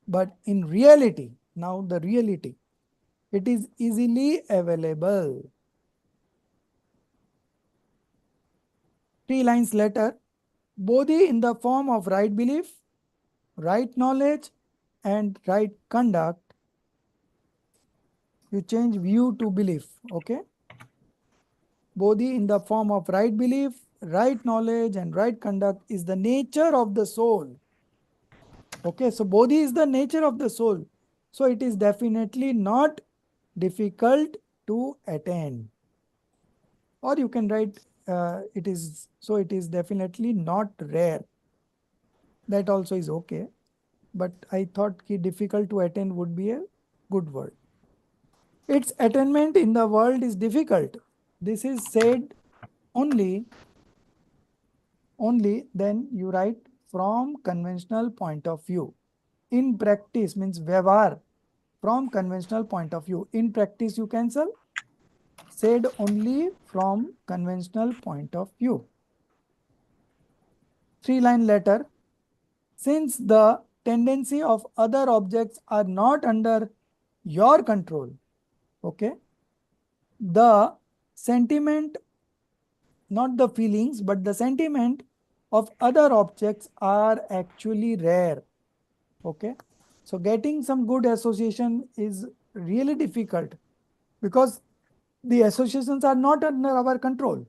But in reality, now the reality, it is easily available. 3 lines later, Bodhi in the form of right belief, right knowledge, and right conduct. You change view to belief. Okay. Bodhi in the form of right belief, right knowledge, and right conduct is the nature of the soul. Okay. So Bodhi is the nature of the soul. So it is definitely not difficult to attain. Or you can write it is definitely not rare. That also is okay. But I thought difficult to attain would be a good word. Its attainment in the world is difficult. This is said only then you write from conventional point of view. In practice means व्यवहार, from conventional point of view. In practice you cancel, said only from conventional point of view. 3 line later, since the tendency of other objects are not under your control, okay, the sentiment not the feelings, but the sentiment of other objects are actually rare. Okay. So getting some good association is really difficult because the associations are not under our control.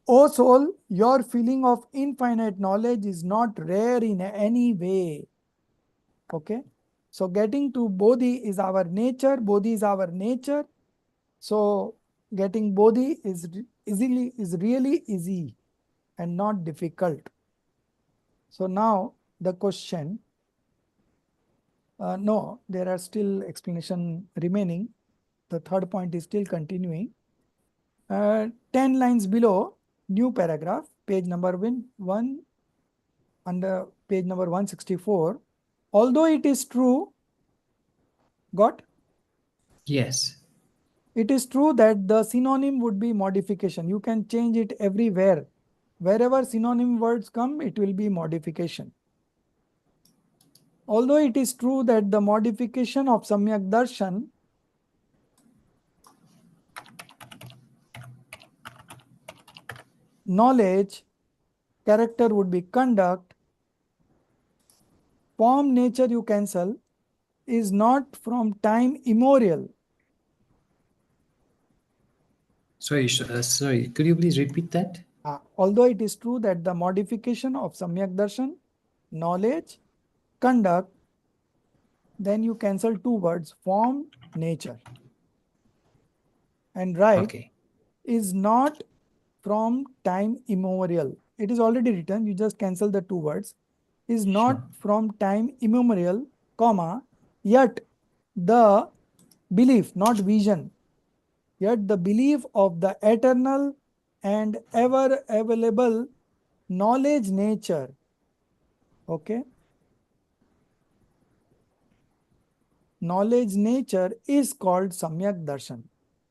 O soul, your feeling of infinite knowledge is not rare in any way. Okay. So getting to Bodhi is our nature. Bodhi is our nature. So getting Bodhi is really easy and not difficult. So now the question, no, there are still explanation remaining. The third point is still continuing. 10 lines below, new paragraph, page number 1, under page number 164. Although it is true, got? Yes. It is true that the synonym would be modification. You can change it everywhere. Wherever synonym words come, it will be modification. Although it is true that the modification of Samyak Darshan knowledge, character would be conduct, form nature you cancel, is not from time immemorial. Sorry, could you please repeat that? Although it is true that the modification of Samyak Darshan, knowledge, conduct, then you cancel two words, form, nature. And right Okay. is not from time immemorial. It is already written, you just cancel the two words. Is not Sure. from time immemorial, comma, yet the belief, not vision, yet the belief of the eternal and ever available knowledge nature. Okay. Knowledge nature is called Samyak Darshan.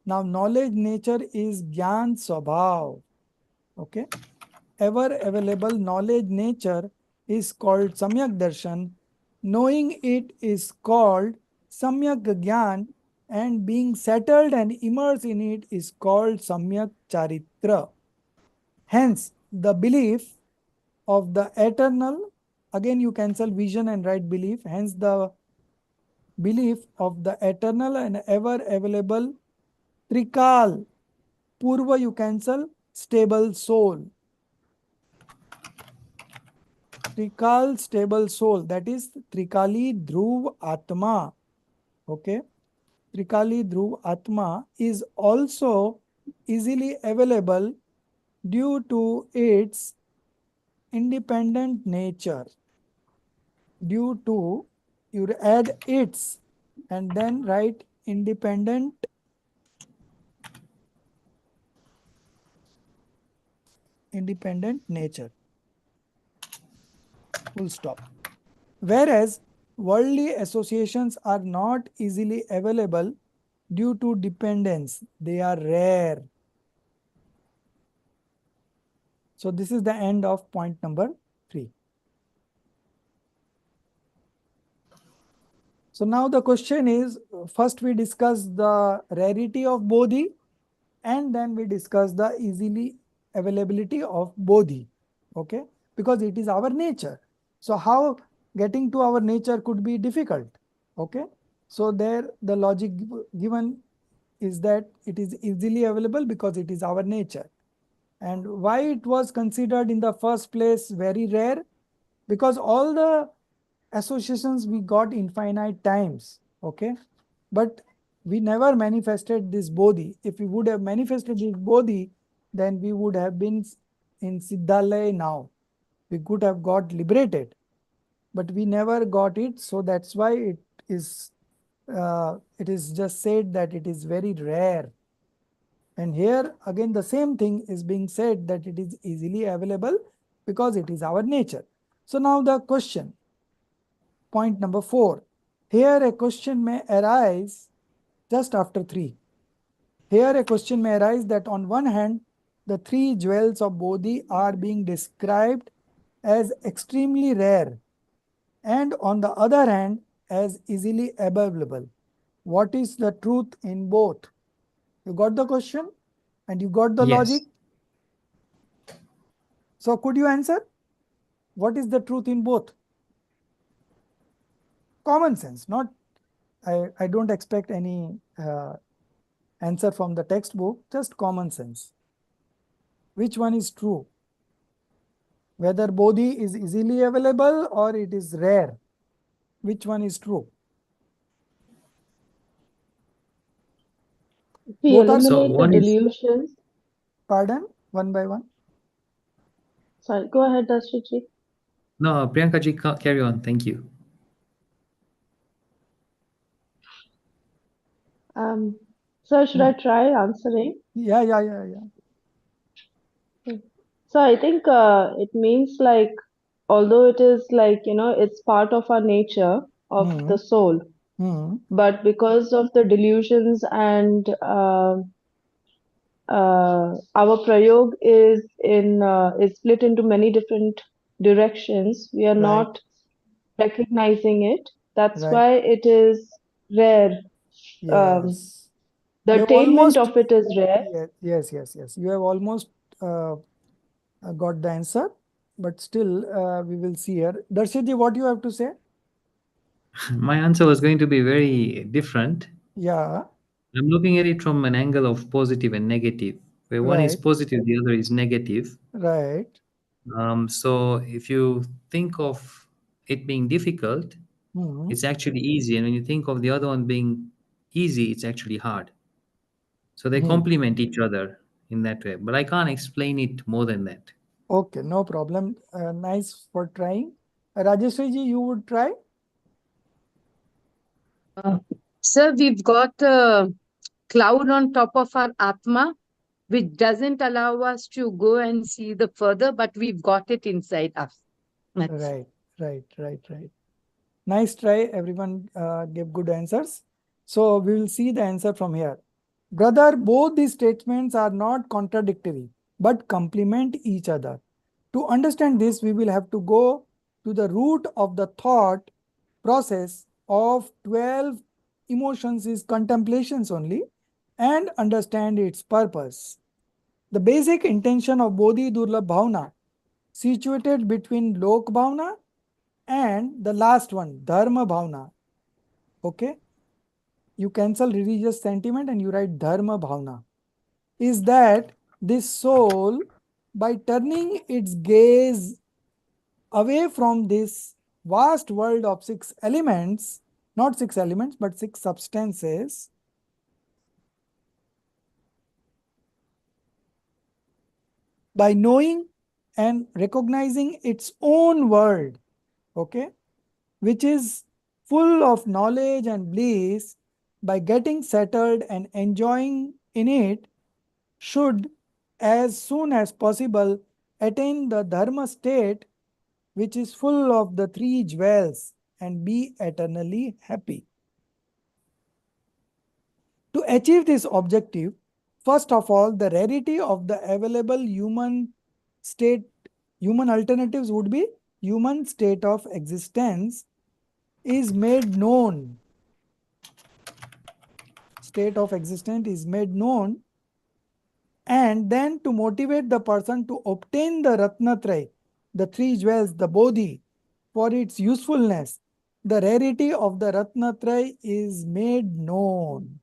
Now, knowledge nature is Gyan Swabhav. Okay. Ever available knowledge nature is called Samyak Darshan. Knowing it is called Samyak Gyan, and being settled and immersed in it is called Samyak Charitra. Hence, the belief of the eternal, again you cancel vision and write belief, hence the belief of the eternal and ever available Trikal, Purva you cancel, stable soul. Trikal stable soul, that is Trikali Dhruv Atma. Okay. Trikali Dhruv Atma is also easily available due to its independent nature. Due to, you add its and then write independent nature. Full stop. Whereas worldly associations are not easily available due to dependence. They are rare. So this is the end of point number 3. So now the question is, first we discuss the rarity of Bodhi and then we discuss the easily availability of Bodhi. Okay, because it is our nature. So how getting to our nature could be difficult. Okay, so there the logic given is that it is easily available because it is our nature. And why it was considered in the first place very rare? Because all the associations we got infinite times. Okay, but we never manifested this Bodhi. If we would have manifested this Bodhi, then we would have been in Siddhalaya now. We could have got liberated, but we never got it. So that's why it is just said that it is very rare. And here again the same thing is being said that it is easily available because it is our nature. So now the question, point number 4. Here a question may arise just after 3. Here a question may arise that on one hand, the 3 jewels of Bodhi are being described as extremely rare and on the other hand as easily available. What is the truth in both? You got the question? And you got the Yes. logic? So could you answer? What is the truth in both? Common sense, not, I don't expect any answer from the textbook, just common sense. Which one is true? Whether Bodhi is easily available or it is rare. Which one is true? If we Both are, So eliminate the one is delusions, pardon, one by one. sorry, go ahead, Dashriji. no, Priyanka ji, carry on. Thank you. Sir, should I try answering? Yeah. So I think it means like, although it is like, it's part of our nature of Hmm. the soul, Hmm. but because of the delusions and our prayog is split into many different directions, we are Right. not recognizing it. That's Right. why it is rare. Um, Yes. the You have attainment almost, of it is rare. yes. You have almost got the answer, but still we will see here. Darshitji, what you have to say? My answer was going to be very different. Yeah, I'm looking at it from an angle of positive and negative, where one is right, positive, the other is negative. right. So if you think of it being difficult, Hmm. it's actually easy. And when you think of the other one being easy, it's actually hard. So they Hmm. complement each other in that way. But I can't explain it more than that. Okay, no problem. Nice for trying. Rajeshri you would try? Uh, Sir, we've got a cloud on top of our Atma, which doesn't allow us to go and see the further, but we've got it inside us. That's Right. Nice try. Everyone gave good answers. So we will see the answer from here. Brother, both these statements are not contradictory, but complement each other. To understand this, we will have to go to the root of the thought process of 12 emotions is contemplations only and understand its purpose. The basic intention of Bodhi Durlabh Bhavana, situated between Lok Bhavana and the last one, Dharma Bhavana. Okay? You cancel religious sentiment and you write Dharma Bhavana. Is that this soul, by turning its gaze away from this vast world of six elements, not six elements, but six substances, by knowing and recognizing its own world, okay, which is full of knowledge and bliss, by getting settled and enjoying in it, should as soon as possible attain the dharma state, which is full of the three jewels, and be eternally happy. To achieve this objective, first of all, the rarity of the available human state, human alternatives would be human state of existence is made known. State of existence is made known, and then to motivate the person to obtain the Ratnatraya, the three jewels, the Bodhi, for its usefulness, the rarity of the Ratnatraya is made known.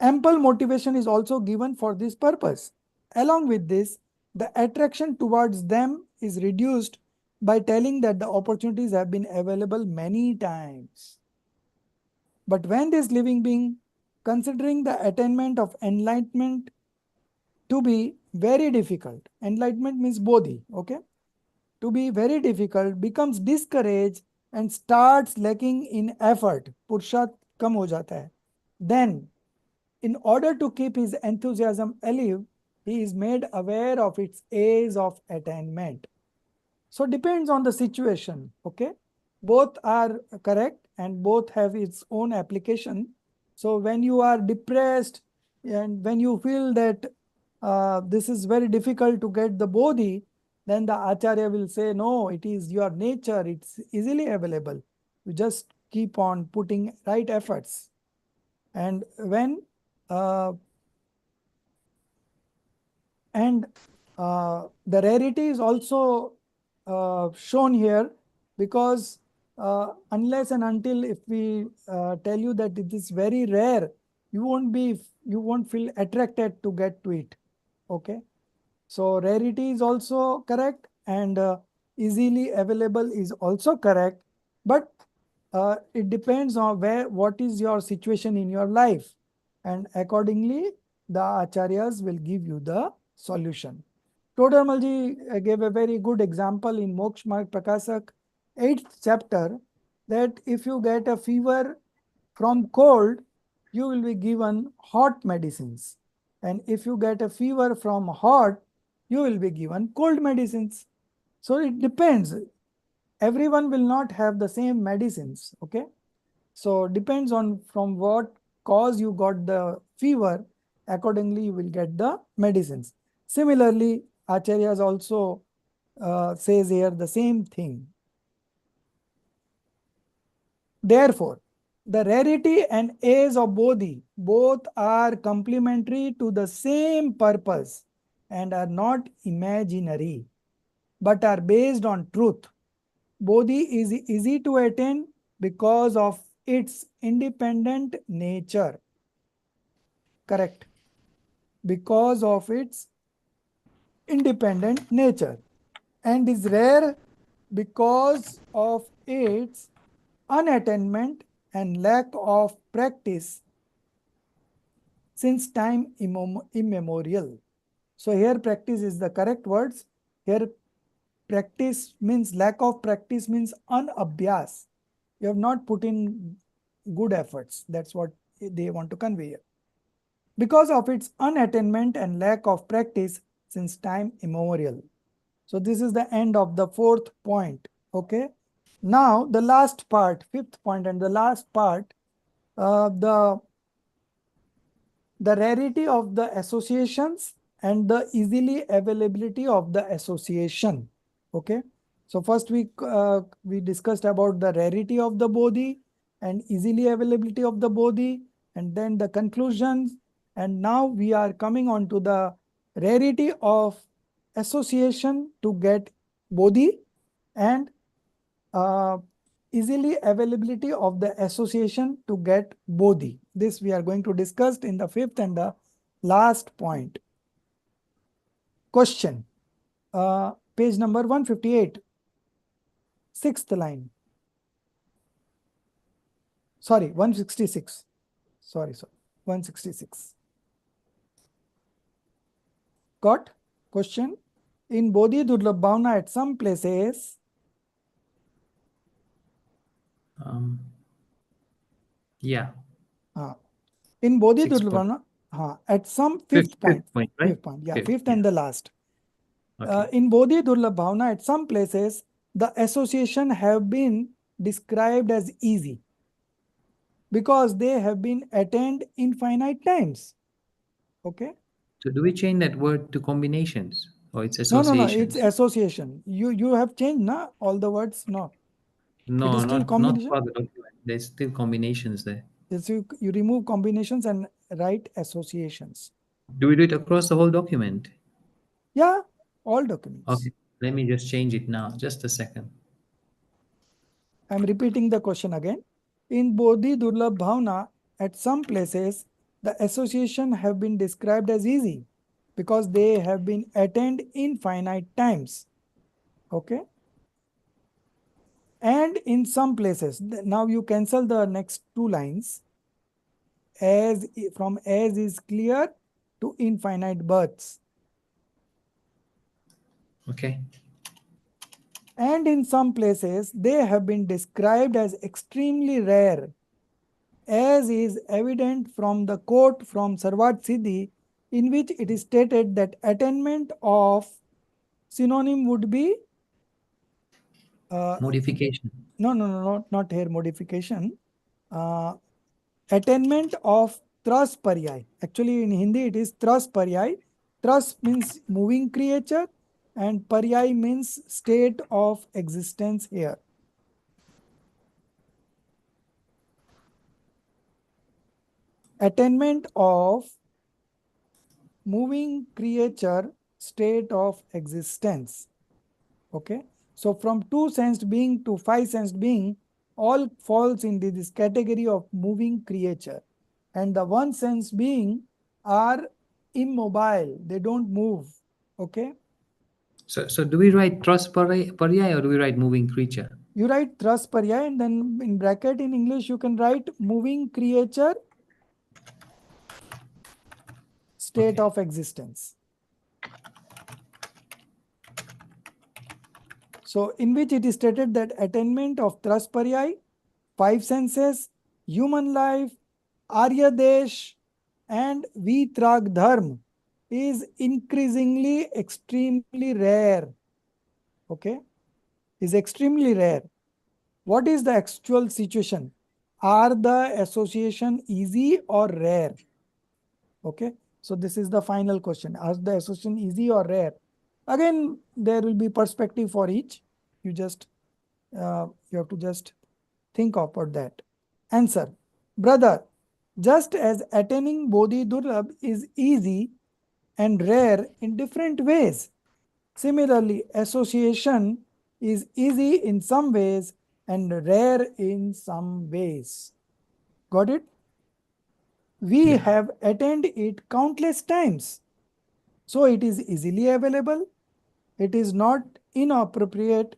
Ample motivation is also given for this purpose. Along with this, the attraction towards them is reduced by telling that the opportunities have been available many times. But when this living being, considering the attainment of enlightenment to be very difficult, enlightenment means bodhi, okay? To be very difficult, becomes discouraged and starts lacking in effort, पुरुषार्थ कम हो जाता है. Then, in order to keep his enthusiasm alive, he is made aware of its age of attainment. So depends on the situation, okay? Both are correct and both have its own application. So when you are depressed and when you feel that this is very difficult to get the bodhi, then the acharya will say, no, it is your nature, it's easily available. You just keep on putting right efforts. And when And the rarity is also shown here, because unless and until if we tell you that it is very rare, you won't feel attracted to get to it. Okay. So rarity is also correct, and easily available is also correct, but it depends on what is your situation in your life, and accordingly the acharyas will give you the solution. Todarmalji gave a very good example in Moksha Marg Prakasak 8th chapter, that if you get a fever from cold, you will be given hot medicines, and if you get a fever from hot, you will be given cold medicines. So it depends. Everyone will not have the same medicines. Okay. So depends on from what cause you got the fever, accordingly you will get the medicines. Similarly, Acharyas also says here the same thing. Therefore, the rarity and age of bodhi both are complementary to the same purpose and are not imaginary, but are based on truth. Bodhi is easy to attain because of its independent nature. Correct. Because of its independent nature, and is rare because of its unattainment and lack of practice since time immemorial. So here practice is the correct words. Here practice means lack of practice means unabhyas. You have not put in good efforts. That's what they want to convey here. Because of its unattainment and lack of practice since time immemorial. So this is the end of the 4th point. Okay. Now the last part, 5th point and the last part, the rarity of the associations and the easily availability of the association. Okay. So first we discussed about the rarity of the bodhi and easily availability of the bodhi, and then the conclusions. And now we are coming on to the rarity of association to get bodhi, and easily availability of the association to get bodhi. This we are going to discuss in the 5th and the last point. Question, page number 158, 6th line. Sorry, 166. Sorry, 166. Got? Question. In Bodhi Durlabh Bhavna, at some places, Yeah. in Bodhi 6 Durlabh point. Bhavna, at some 5th Fifth point, point, right? 5th point, yeah, Fifth, 5th yeah. and the last. Okay. In Bodhi Durlabh Bhavna, at some places, the association have been described as easy because they have been attained infinite times. Okay. So do we change that word to combinations, or it's No, associations? it's association. You have changed, na? All the words, no. No, It is still not combination. for the document. There's still combinations there. Yes, you remove combinations and write associations. Do we do it across the whole document? Yeah, all documents. Okay. Let me just change it now. Just a second. I'm repeating the question again. In Bodhi Durlabh Bhavna, at some places, the association have been described as easy because they have been attained infinite times. Okay. And in some places, now you cancel the next 2 lines. From as is clear to infinite births. Okay. And in some places, they have been described as extremely rare, as is evident from the quote from Sarvat Siddhi, in which it is stated that attainment of synonym would be Modification. No, not here modification. Attainment of tras paryay. Actually, in Hindi, it is tras paryay. Tras means moving creature, and paryay means state of existence here. Attainment of moving creature state of existence. Okay. So from 2 sensed being to 5 sensed being, all falls into this category of moving creature. And the 1 sensed being are immobile. They don't move. Okay. So do we write trust paryay or do we write moving creature? You write thrust paryay, and then in bracket in English, you can write moving creature state Okay. of existence. So in which it is stated that attainment of thrust paryay, 5 senses, human life, Arya Desh, and Vitrag Dharma is increasingly extremely rare. Okay, is extremely rare. What is the actual situation? Are the association easy or rare? Okay, so this is the final question. Are the association easy or rare? Again, there will be perspective for each. You have to just think about that. Answer. Brother, just as attaining Bodhi Durlabh is easy and rare in different ways, similarly, association is easy in some ways and rare in some ways. Got it? We Yeah. have attained it countless times. So it is easily available. It is not inappropriate.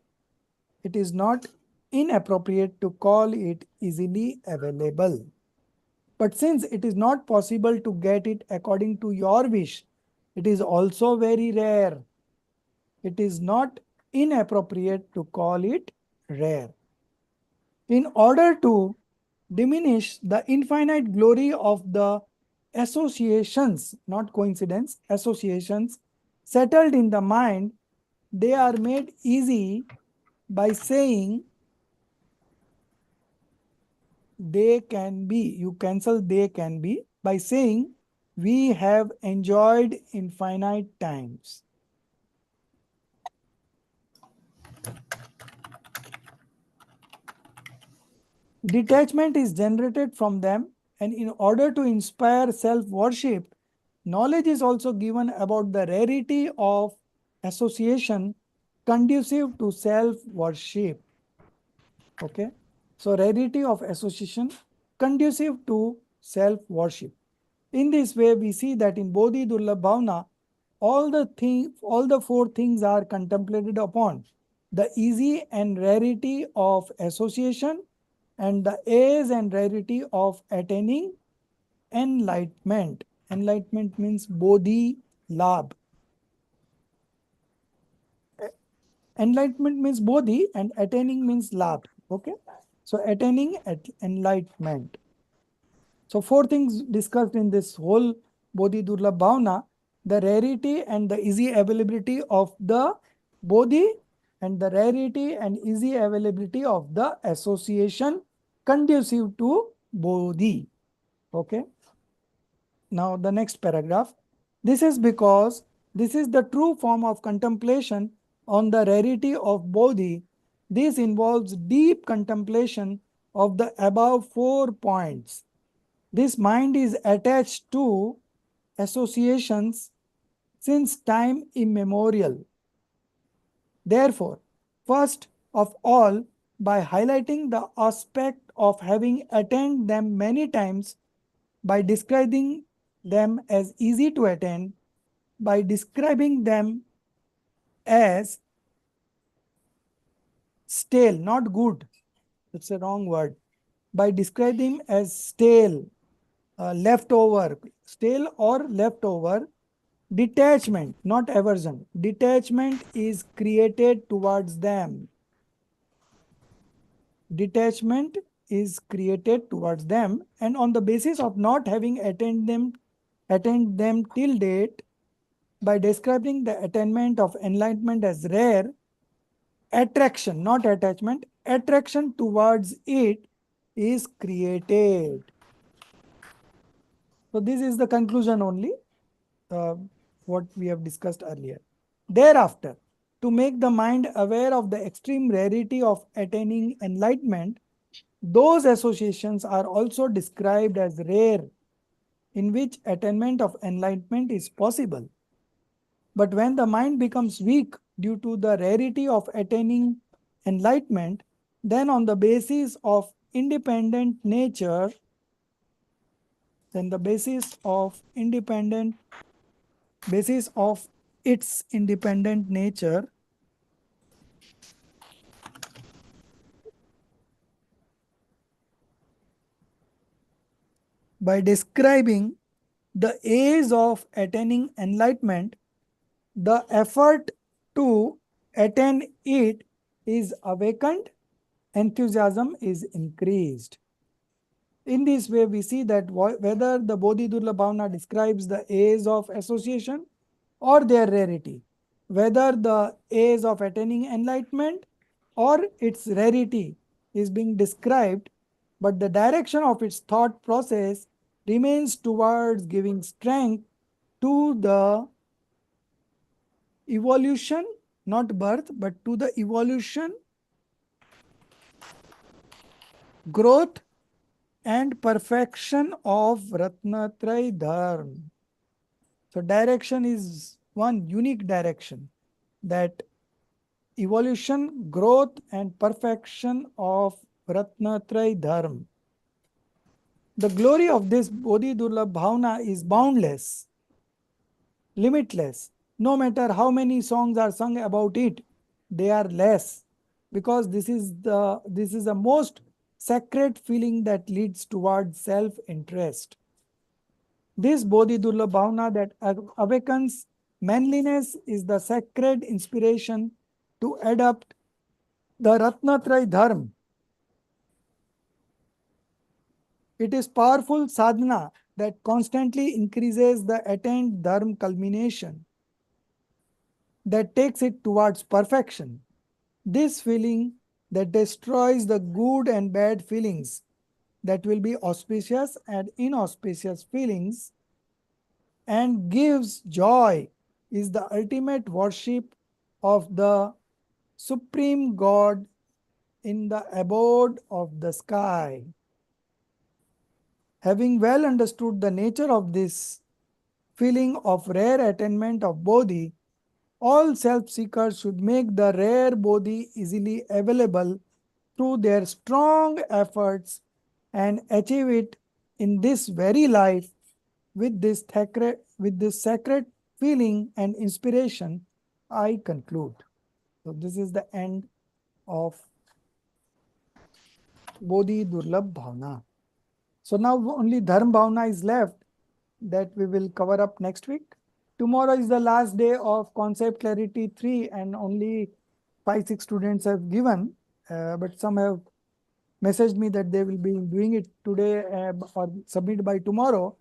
It is not inappropriate to call it easily available. But since it is not possible to get it according to your wish, it is also very rare. It is not inappropriate to call it rare. In order to diminish the infinite glory of the associations, not coincidence, associations settled in the mind, they are made easy by saying they can be. You cancel they can be by saying we have enjoyed infinite times. Detachment is generated from them, and in order to inspire self-worship, knowledge is also given about the rarity of association conducive to self-worship. Okay, so rarity of association conducive to self-worship. In this way, we see that in Bodhi Durlabh Bhavana, all the 4 things are contemplated upon: the easy and rarity of association, and the ease and rarity of attaining enlightenment. Enlightenment means Bodhi Labh. Enlightenment means Bodhi and attaining means Labh. Okay, so attaining enlightenment. So 4 things discussed in this whole Bodhi Durlabh Bhavana: the rarity and the easy availability of the Bodhi, and the rarity and easy availability of the association conducive to Bodhi. Okay. Now the next paragraph. This is because this is the true form of contemplation on the rarity of Bodhi. This involves deep contemplation of the above 4 points. This mind is attached to associations since time immemorial. Therefore, first of all, by highlighting the aspect of having attained them many times, by describing them as easy to attain, by describing them as stale, not good, it's a wrong word, by describing as stale, leftover, stale or leftover, detachment, not aversion, detachment is created towards them. Detachment is created towards them, and on the basis of not having attained them till date, by describing the attainment of enlightenment as rare, attraction, not attachment, attraction towards it is created. So this is the conclusion only, what we have discussed earlier. Thereafter, to make the mind aware of the extreme rarity of attaining enlightenment, those associations are also described as rare, in which attainment of enlightenment is possible. But when the mind becomes weak due to the rarity of attaining enlightenment, then on the basis of independent nature, basis of its independent nature, by describing the age of attaining enlightenment, the effort to attain it is awakened, enthusiasm is increased. In this way, we see that whether the Bodhi Durlabha Bhavana describes the age of association or their rarity, whether the age of attaining enlightenment or its rarity is being described, but the direction of its thought process remains towards giving strength to the evolution, not birth, but to the evolution, growth, and perfection of Ratnatraya Dharma. So direction is one unique direction, that evolution, growth, and perfection of Ratnatraya Dharma. The glory of this Bodhi Durlabha Bhavana is boundless, limitless. No matter how many songs are sung about it, they are less, because this is the most sacred feeling that leads towards self-interest. This Bodhi Durlabha Bhavana that awakens manliness is the sacred inspiration to adopt the Ratnatraya Dharma. It is powerful sadhana that constantly increases the attained dharma culmination, that takes it towards perfection. This feeling that destroys the good and bad feelings, that will be auspicious and inauspicious feelings, and gives joy, is the ultimate worship of the Supreme God in the abode of the sky. Having well understood the nature of this feeling of rare attainment of Bodhi, all self-seekers should make the rare Bodhi easily available through their strong efforts and achieve it in this very life. With this sacred feeling and inspiration, I conclude. So this is the end of Bodhi Durlabha Bhavana. So now only Dharma Bhavana is left, that we will cover up next week. Tomorrow is the last day of Concept Clarity 3 and only 5-6 students have given, but some have messaged me that they will be doing it today or submit by tomorrow.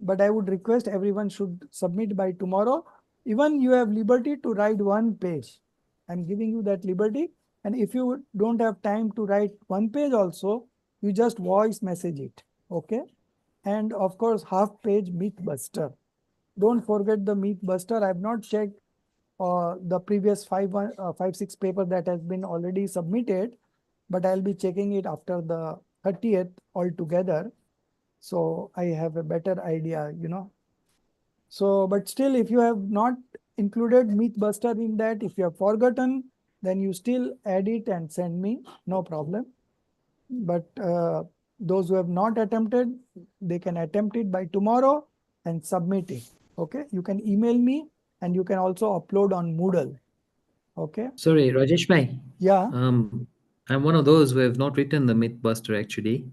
But I would request everyone should submit by tomorrow. Even you have liberty to write one page. I'm giving you that liberty. And if you don't have time to write one page also, you just voice message it. Okay. And of course, half page myth buster. Don't forget the myth buster. I have not checked the previous 5-6 paper that has been already submitted, but I'll be checking it after the 30th altogether. So I have a better idea, So, but still, if you have not included Mythbuster in that, if you have forgotten, then you still add it and send me, no problem. But those who have not attempted, they can attempt it by tomorrow and submit it. Okay, you can email me and you can also upload on Moodle. Okay. Sorry, Rajesh bhai. Yeah. I'm one of those who have not written the Mythbuster actually.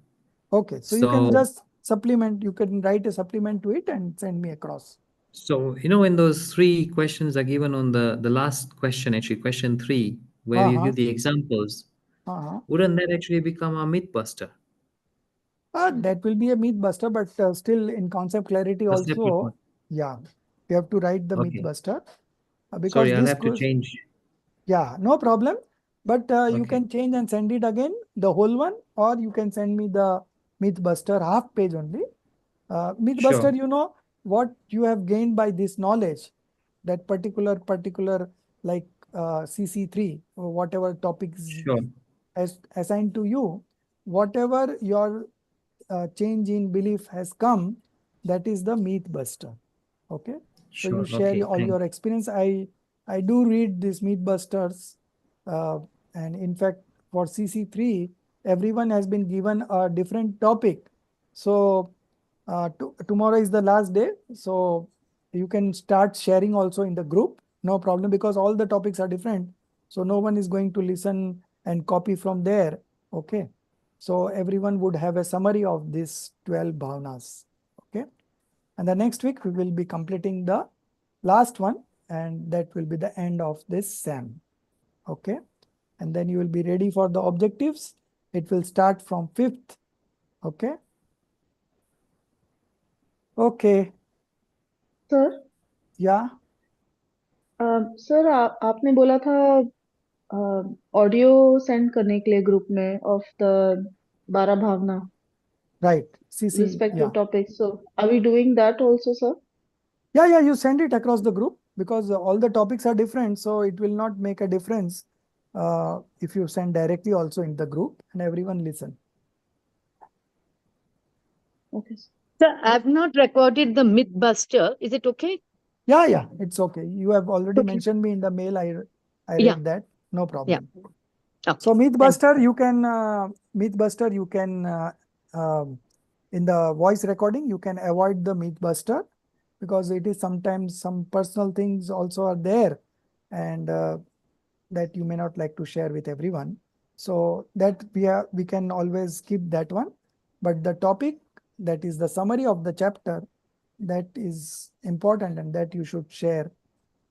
Okay, so you can just supplement, you can write a supplement to it and send me across. So, when those 3 questions are given on the last question, actually, question 3, where you give the examples, wouldn't that actually become a Mythbuster? That will be a Mythbuster, but still in Concept Clarity A separate also, one. yeah, you have to write the Okay. Mythbuster. Because Sorry, I'll this have to change. Yeah, no problem. But you Okay. can change and send it again, the whole one, or you can send me the Mythbuster half page only. Mythbuster, Sure. what you have gained by this knowledge, that particular like CC3 or whatever topics Sure. assigned to you, whatever your change in belief has come, that is the Mythbuster. Okay. So you Sure. share Okay. all your experience. I do read these Mythbusters, and in fact, for CC3, everyone has been given a different topic. So tomorrow is the last day. So you can start sharing also in the group. No problem, because all the topics are different. So no one is going to listen and copy from there. Okay. So everyone would have a summary of these 12 bhavnas. Okay. And the next week we will be completing the last one, and that will be the end of this SEM. Okay. And then you will be ready for the objectives. It will start from 5th. Okay. Okay. Sir Yeah. Sir आपने बोला था audio send करने के लिए group में of the 12 Bhavana Right. CC. respective Yeah. topics. So are we doing that also, sir? Yeah. You send it across the group, because all the topics are different. So it will not make a difference if you send directly also in the group and everyone listen. Okay. Sir, I have not recorded the Mythbuster. Is it okay? Yeah. It's okay. You have already Okay. mentioned me in the mail. I Yeah. read that. No problem. Okay. So Thank Mythbuster, you can in the voice recording, you can avoid the Mythbuster, because it is sometimes some personal things also are there, and that you may not like to share with everyone. So that we can always skip that one. But the topic, that is the summary of the chapter, that is important, and that you should share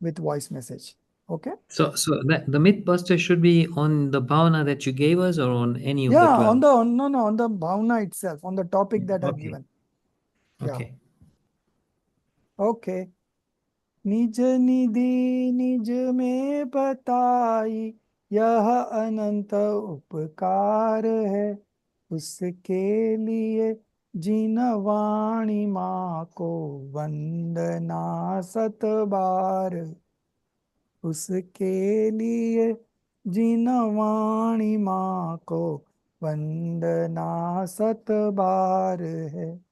with voice message. Okay. So the Mythbuster should be on the bhavana that you gave us, or on any of the Yeah, 12? on the bhavana itself, on the topic that I've Okay. given. Yeah. Okay. Okay. निज निधि निज में बताई, यह अनंत उपकार है, उसके लिए जिन वाणी माँ को वंदना सत बार, उसके लिए जिन वाणी माँ को वंदना सत बार है।